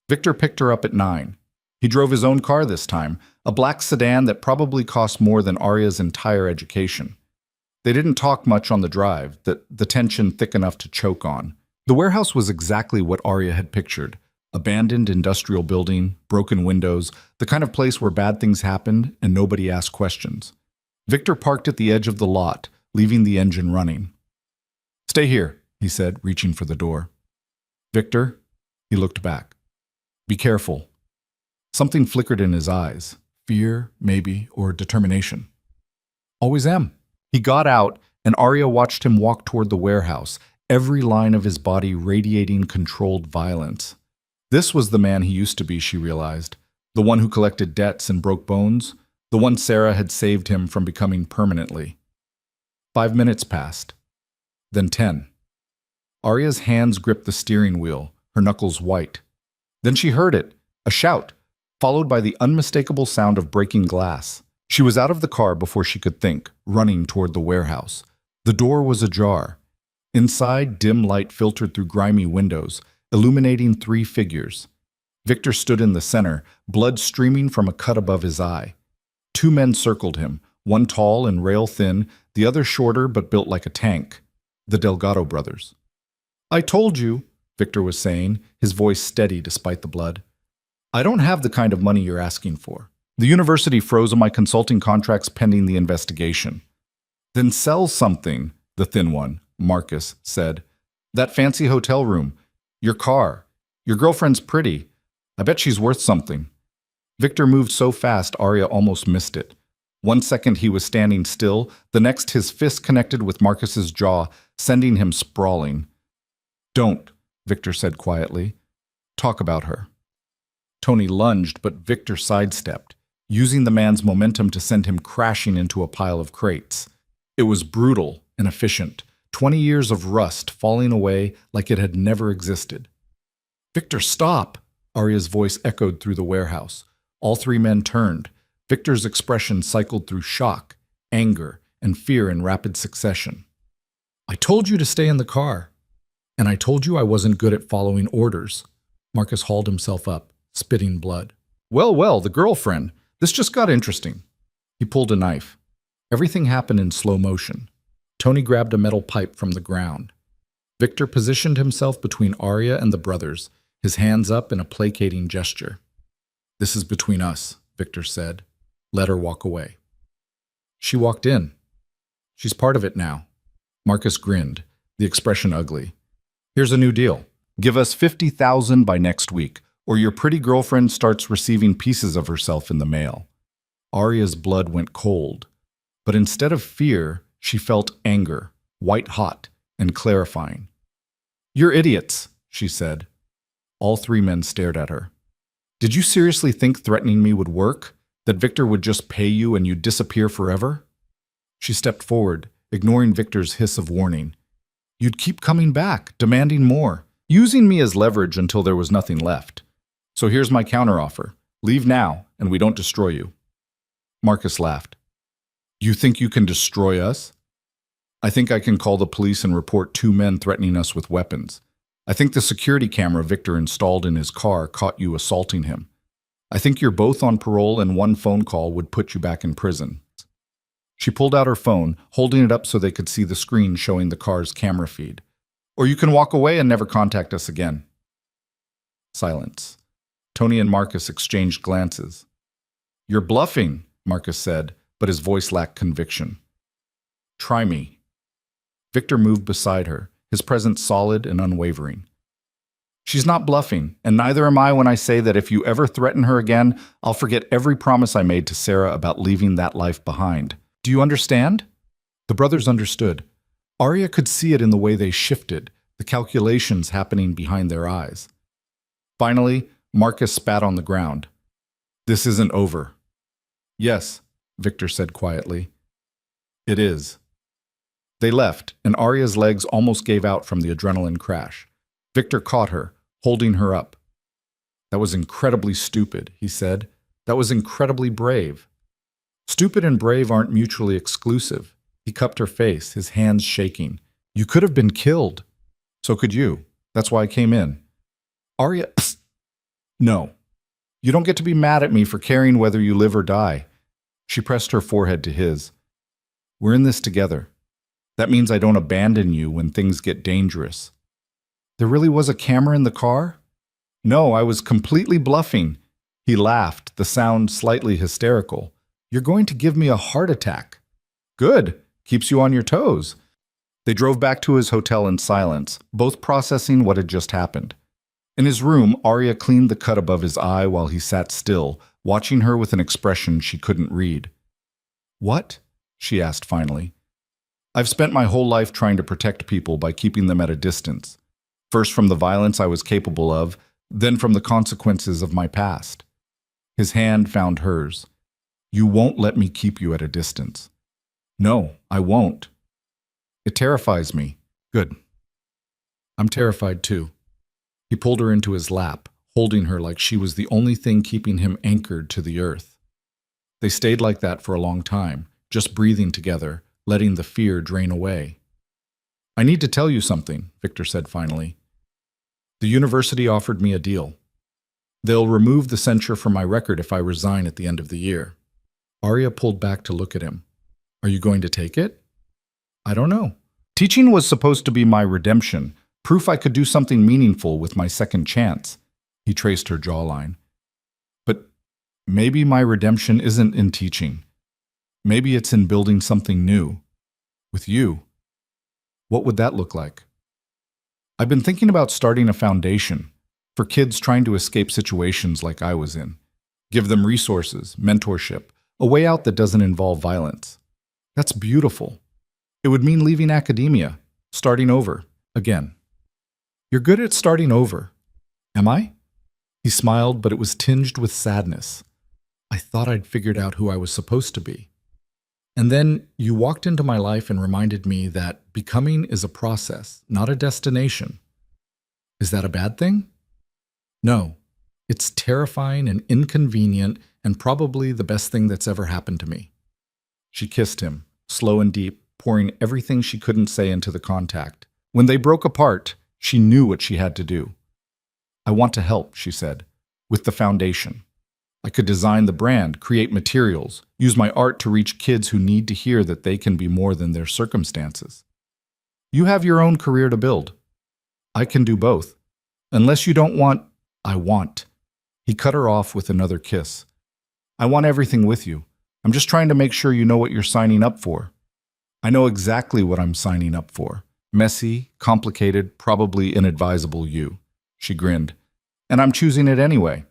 Victor picked her up at 9. He drove his own car this time, a black sedan that probably cost more than Arya's entire education. They didn't talk much on the drive, the tension thick enough to choke on. The warehouse was exactly what Arya had pictured. Abandoned industrial building, broken windows, the kind of place where bad things happened and nobody asked questions. Victor parked at the edge of the lot, leaving the engine running. Stay here, he said, reaching for the door. Victor, he looked back. Be careful. Something flickered in his eyes. Fear, maybe, or determination. Always am. He got out, and Arya watched him walk toward the warehouse, every line of his body radiating controlled violence. This was the man he used to be, she realized. The one who collected debts and broke bones. The one Sarah had saved him from becoming permanently. 5 minutes passed. Then 10. Arya's hands gripped the steering wheel, her knuckles white. Then she heard it, a shout, followed by the unmistakable sound of breaking glass. She was out of the car before she could think, running toward the warehouse. The door was ajar. Inside, dim light filtered through grimy windows, illuminating 3 figures. Victor stood in the center, blood streaming from a cut above his eye. 2 men circled him, one tall and rail-thin, the other shorter but built like a tank. The Delgado brothers. I told you, Victor was saying, his voice steady despite the blood. I don't have the kind of money you're asking for. The university froze all my consulting contracts pending the investigation. Then sell something, the thin one, Marcus, said. That fancy hotel room. Your car. Your girlfriend's pretty. I bet she's worth something. Victor moved so fast Arya almost missed it. 1 second he was standing still, the next his fist connected with Marcus's jaw, sending him sprawling. Don't, Victor said quietly. Talk about her. Tony lunged, but Victor sidestepped, using the man's momentum to send him crashing into a pile of crates. It was brutal and efficient, 20 years of rust falling away like it had never existed. Victor, stop! Arya's voice echoed through the warehouse. All 3 men turned. Victor's expression cycled through shock, anger, and fear in rapid succession. I told you to stay in the car. And I told you I wasn't good at following orders. Marcus hauled himself up, spitting blood. Well, the girlfriend. This just got interesting. He pulled a knife. Everything happened in slow motion. Tony grabbed a metal pipe from the ground. Victor positioned himself between Arya and the brothers, his hands up in a placating gesture. This is between us, Victor said. Let her walk away. She walked in. She's part of it now. Marcus grinned, the expression ugly. Here's a new deal. Give us 50,000 by next week, or your pretty girlfriend starts receiving pieces of herself in the mail. Arya's blood went cold, but instead of fear, she felt anger, white-hot and clarifying. You're idiots, she said. All three men stared at her. Did you seriously think threatening me would work? That Victor would just pay you and you'd disappear forever? She stepped forward, ignoring Victor's hiss of warning. You'd keep coming back, demanding more, using me as leverage until there was nothing left. So here's my counteroffer. Leave now, and we don't destroy you. Marcus laughed. You think you can destroy us? I think I can call the police and report 2 men threatening us with weapons. I think the security camera Victor installed in his car caught you assaulting him. I think you're both on parole and 1 phone call would put you back in prison. She pulled out her phone, holding it up so they could see the screen showing the car's camera feed. Or you can walk away and never contact us again. Silence. Tony and Marcus exchanged glances. You're bluffing, Marcus said, but his voice lacked conviction. Try me. Victor moved beside her, his presence solid and unwavering. She's not bluffing, and neither am I when I say that if you ever threaten her again, I'll forget every promise I made to Sarah about leaving that life behind. Do you understand? The brothers understood. Arya could see it in the way they shifted, the calculations happening behind their eyes. Finally, Marcus spat on the ground. This isn't over. Yes, Victor said quietly. It is. They left, and Arya's legs almost gave out from the adrenaline crash. Victor caught her, holding her up. That was incredibly stupid, he said. That was incredibly brave. Stupid and brave aren't mutually exclusive. He cupped her face, his hands shaking. You could have been killed. So could you. That's why I came in. Arya, psst. No. You don't get to be mad at me for caring whether you live or die. She pressed her forehead to his. We're in this together. That means I don't abandon you when things get dangerous. There really was a camera in the car? No, I was completely bluffing. He laughed, the sound slightly hysterical. You're going to give me a heart attack. Good. Keeps you on your toes. They drove back to his hotel in silence, both processing what had just happened. In his room, Arya cleaned the cut above his eye while he sat still, watching her with an expression she couldn't read. What? She asked finally. I've spent my whole life trying to protect people by keeping them at a distance. First from the violence I was capable of, then from the consequences of my past. His hand found hers. You won't let me keep you at a distance. No, I won't. It terrifies me. Good. I'm terrified too. He pulled her into his lap, holding her like she was the only thing keeping him anchored to the earth. They stayed like that for a long time, just breathing together, letting the fear drain away. I need to tell you something, Victor said finally. The university offered me a deal. They'll remove the censure from my record if I resign at the end of the year. Arya pulled back to look at him. Are you going to take it? I don't know. Teaching was supposed to be my redemption, proof I could do something meaningful with my second chance. He traced her jawline. But maybe my redemption isn't in teaching. Maybe it's in building something new. With you. What would that look like? I've been thinking about starting a foundation for kids trying to escape situations like I was in. Give them resources, mentorship, a way out that doesn't involve violence. That's beautiful. It would mean leaving academia, starting over, again. You're good at starting over. Am I? He smiled, but it was tinged with sadness. I thought I'd figured out who I was supposed to be. And then you walked into my life and reminded me that becoming is a process, not a destination. Is that a bad thing? No. It's terrifying and inconvenient and probably the best thing that's ever happened to me. She kissed him, slow and deep, pouring everything she couldn't say into the contact. When they broke apart, she knew what she had to do. I want to help, she said, with the foundation. I could design the brand, create materials, use my art to reach kids who need to hear that they can be more than their circumstances. You have your own career to build. I can do both. Unless you don't want, I want. He cut her off with another kiss. I want everything with you. I'm just trying to make sure you know what you're signing up for. I know exactly what I'm signing up for. Messy, complicated, probably inadvisable you. She grinned. And I'm choosing it anyway.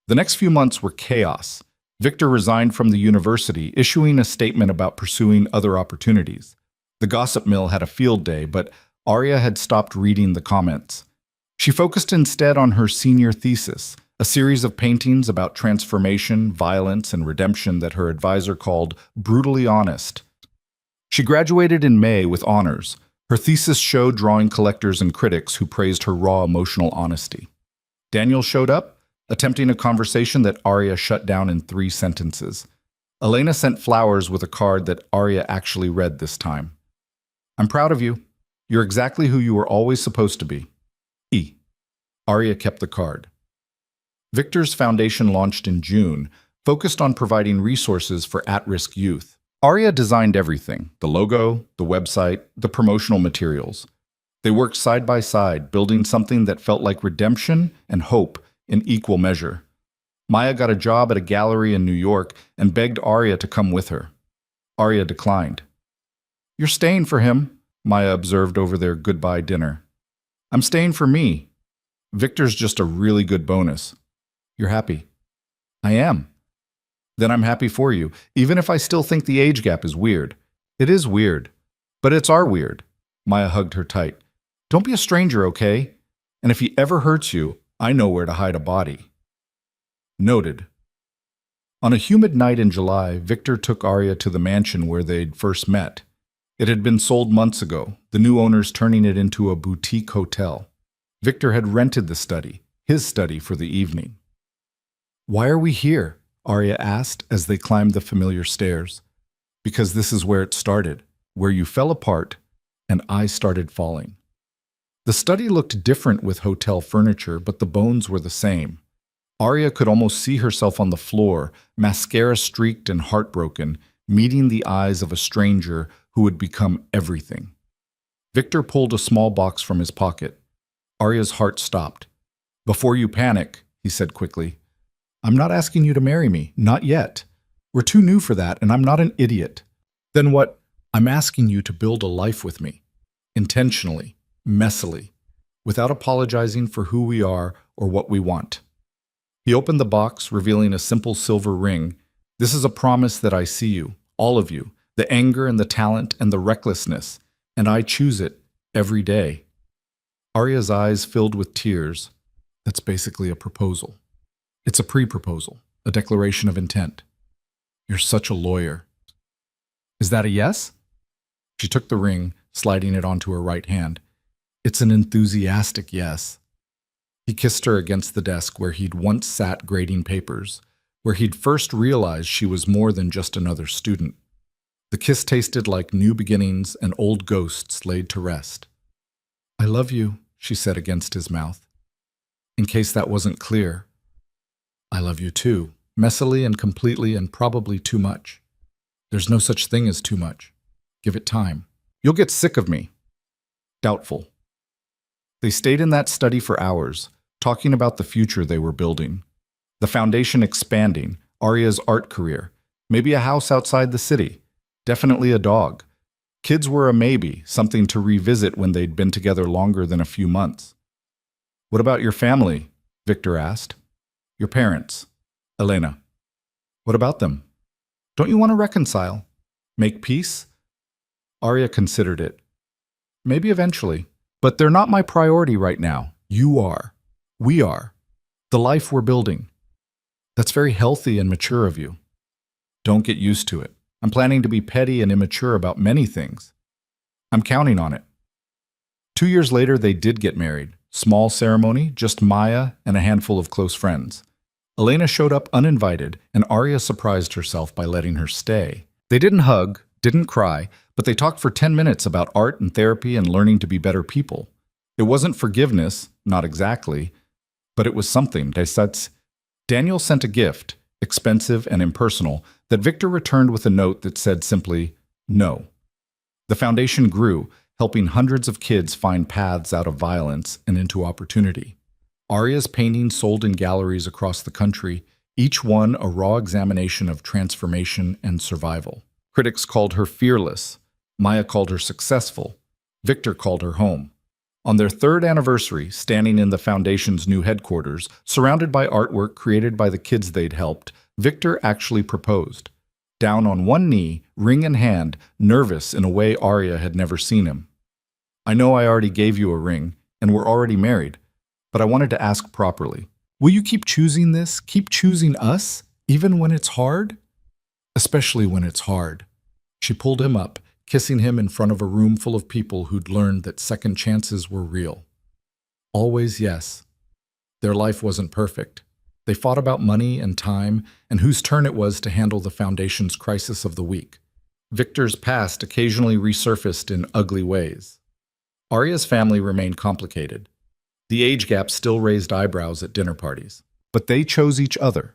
The next few months were chaos. Victor resigned from the university, issuing a statement about pursuing other opportunities. The gossip mill had a field day, but Arya had stopped reading the comments. She focused instead on her senior thesis, a series of paintings about transformation, violence, and redemption that her advisor called brutally honest. She graduated in May with honors. Her thesis showed drawing collectors and critics who praised her raw emotional honesty. Daniel showed up, attempting a conversation that Arya shut down in 3 sentences. Elena sent flowers with a card that Arya actually read this time. I'm proud of you. You're exactly who you were always supposed to be. E. Arya kept the card. Victor's foundation launched in June, focused on providing resources for at-risk youth. Arya designed everything: the logo, the website, the promotional materials. They worked side by side, building something that felt like redemption and hope in equal measure. Maya got a job at a gallery in New York and begged Arya to come with her. Arya declined. You're staying for him, Maya observed over their goodbye dinner. I'm staying for me. Victor's just a really good bonus. You're happy. I am. Then I'm happy for you, even if I still think the age gap is weird. It is weird, but it's our weird. Maya hugged her tight. Don't be a stranger, okay? And if he ever hurts you, I know where to hide a body. Noted. On a humid night in July, Victor took Arya to the mansion where they'd first met. It had been sold months ago, the new owners turning it into a boutique hotel. Victor had rented the study, his study, for the evening. Why are we here? Arya asked as they climbed the familiar stairs. Because this is where it started, where you fell apart and I started falling. The study looked different with hotel furniture, but the bones were the same. Arya could almost see herself on the floor, mascara streaked and heartbroken, meeting the eyes of a stranger who would become everything. Victor pulled a small box from his pocket. Arya's heart stopped. Before you panic, he said quickly, I'm not asking you to marry me, not yet. We're too new for that, and I'm not an idiot. Then what? I'm asking you to build a life with me. Intentionally, messily, without apologizing for who we are or what we want. He opened the box, revealing a simple silver ring. This is a promise that I see you, all of you, the anger and the talent and the recklessness, and I choose it every day. Arya's eyes filled with tears. That's basically a proposal. It's a pre-proposal, a declaration of intent. You're such a lawyer. Is that a yes? She took the ring, sliding it onto her right hand. It's an enthusiastic yes. He kissed her against the desk where he'd once sat grading papers, where he'd first realized she was more than just another student. The kiss tasted like new beginnings and old ghosts laid to rest. I love you, she said against his mouth. In case that wasn't clear, I love you too, messily and completely and probably too much. There's no such thing as too much. Give it time. You'll get sick of me. Doubtful. They stayed in that study for hours, talking about the future they were building. The foundation expanding, Arya's art career, maybe a house outside the city, definitely a dog. Kids were a maybe, something to revisit when they'd been together longer than a few months. What about your family? Victor asked. Your parents. Elena. What about them? Don't you want to reconcile? Make peace? Arya considered it. Maybe eventually. But they're not my priority right now. You are. We are. The life we're building. That's very healthy and mature of you. Don't get used to it. I'm planning to be petty and immature about many things. I'm counting on it. 2 years later, they did get married. Small ceremony, just Maya and a handful of close friends. Elena showed up uninvited, and Arya surprised herself by letting her stay. They didn't hug, didn't cry, but they talked for 10 minutes about art and therapy and learning to be better people. It wasn't forgiveness, not exactly, but it was something. Daniel sent a gift, expensive and impersonal, that Victor returned with a note that said simply, no. The foundation grew, helping hundreds of kids find paths out of violence and into opportunity. Arya's paintings sold in galleries across the country, each one a raw examination of transformation and survival. Critics called her fearless, Maya called her successful, Victor called her home. On their third anniversary, standing in the Foundation's new headquarters, surrounded by artwork created by the kids they'd helped, Victor actually proposed. Down on one knee, ring in hand, nervous in a way Arya had never seen him. I know I already gave you a ring, and we're already married, but I wanted to ask properly. Will you keep choosing this, keep choosing us, even when it's hard? Especially when it's hard. She pulled him up, kissing him in front of a room full of people who'd learned that second chances were real. Always yes. Their life wasn't perfect. They fought about money and time and whose turn it was to handle the Foundation's crisis of the week. Victor's past occasionally resurfaced in ugly ways. Arya's family remained complicated. The age gap still raised eyebrows at dinner parties. But they chose each other.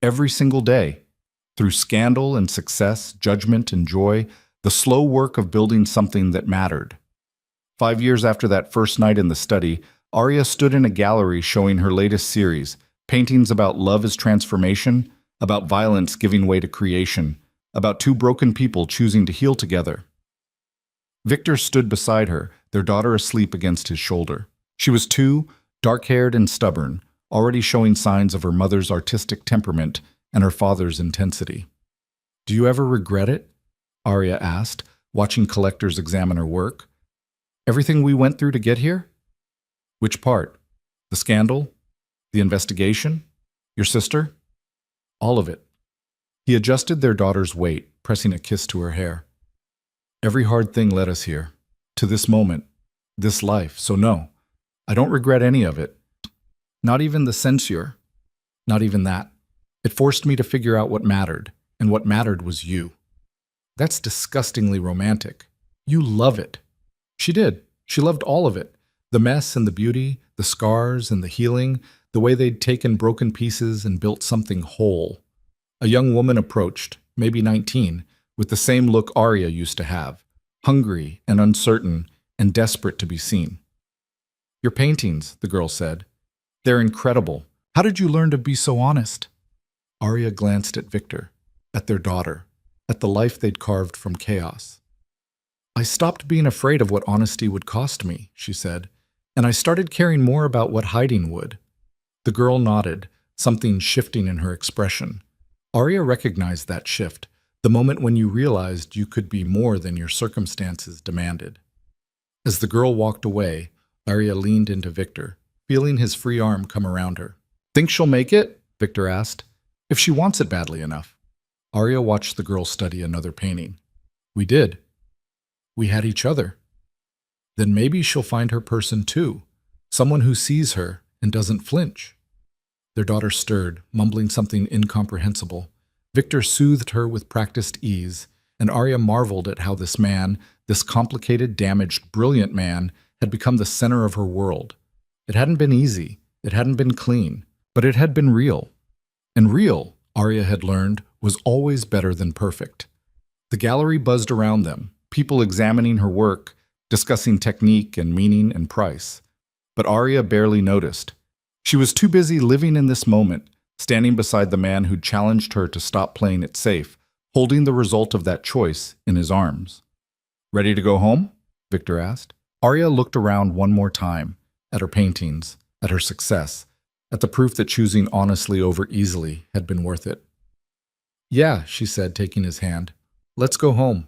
Every single day. Through scandal and success, judgment and joy, the slow work of building something that mattered. 5 years after that first night in the study, Arya stood in a gallery showing her latest series, paintings about love as transformation, about violence giving way to creation, about two broken people choosing to heal together. Victor stood beside her, their daughter asleep against his shoulder. She was 2, dark-haired and stubborn, already showing signs of her mother's artistic temperament and her father's intensity. "Do you ever regret it?" Arya asked, watching collectors examine her work. "Everything we went through to get here?" "Which part? The scandal? The investigation? Your sister?" "All of it." He adjusted their daughter's weight, pressing a kiss to her hair. "Every hard thing led us here, to this moment, this life, so no, I don't regret any of it. Not even the censure. Not even that. It forced me to figure out what mattered, and what mattered was you." "That's disgustingly romantic. You love it." She did. She loved all of it. The mess and the beauty, the scars and the healing, the way they'd taken broken pieces and built something whole. A young woman approached, maybe 19, with the same look Arya used to have, hungry and uncertain and desperate to be seen. "Your paintings," the girl said. "They're incredible. How did you learn to be so honest?" Arya glanced at Victor, at their daughter, at the life they'd carved from chaos. "I stopped being afraid of what honesty would cost me," she said, "and I started caring more about what hiding would." The girl nodded, something shifting in her expression. Arya recognized that shift, the moment when you realized you could be more than your circumstances demanded. As the girl walked away, Arya leaned into Victor, feeling his free arm come around her. "Think she'll make it?" Victor asked. "If she wants it badly enough." Arya watched the girl study another painting. "We did. We had each other. Then maybe she'll find her person too, someone who sees her and doesn't flinch." Their daughter stirred, mumbling something incomprehensible. Victor soothed her with practiced ease, and Arya marveled at how this man, this complicated, damaged, brilliant man, had become the center of her world. It hadn't been easy, it hadn't been clean, but it had been real. And real, Arya had learned, was always better than perfect. The gallery buzzed around them, people examining her work, discussing technique and meaning and price. But Arya barely noticed. She was too busy living in this moment, standing beside the man who'd challenged her to stop playing it safe, holding the result of that choice in his arms. "Ready to go home?" Victor asked. Arya looked around one more time, at her paintings, at her success, at the proof that choosing honestly over easily had been worth it. "Yeah," she said, taking his hand. "Let's go home."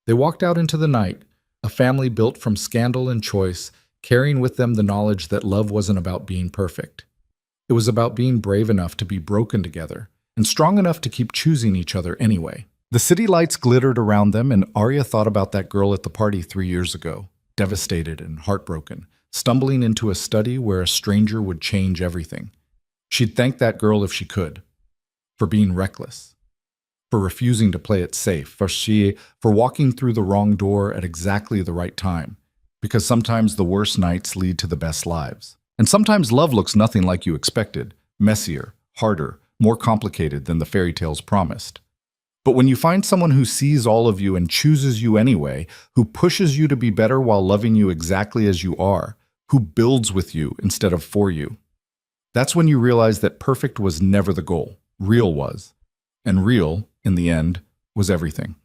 They walked out into the night, a family built from scandal and choice, carrying with them the knowledge that love wasn't about being perfect. It was about being brave enough to be broken together, and strong enough to keep choosing each other anyway. The city lights glittered around them, and Arya thought about that girl at the party 3 years ago, devastated and heartbroken, stumbling into a study where a stranger would change everything. She'd thank that girl if she could, for being reckless, for refusing to play it safe, for walking through the wrong door at exactly the right time, because sometimes the worst nights lead to the best lives. And sometimes love looks nothing like you expected, messier, harder, more complicated than the fairy tales promised. But when you find someone who sees all of you and chooses you anyway, who pushes you to be better while loving you exactly as you are, who builds with you instead of for you, That's when you realize that perfect was never the goal. Real was. And real, in the end, was everything.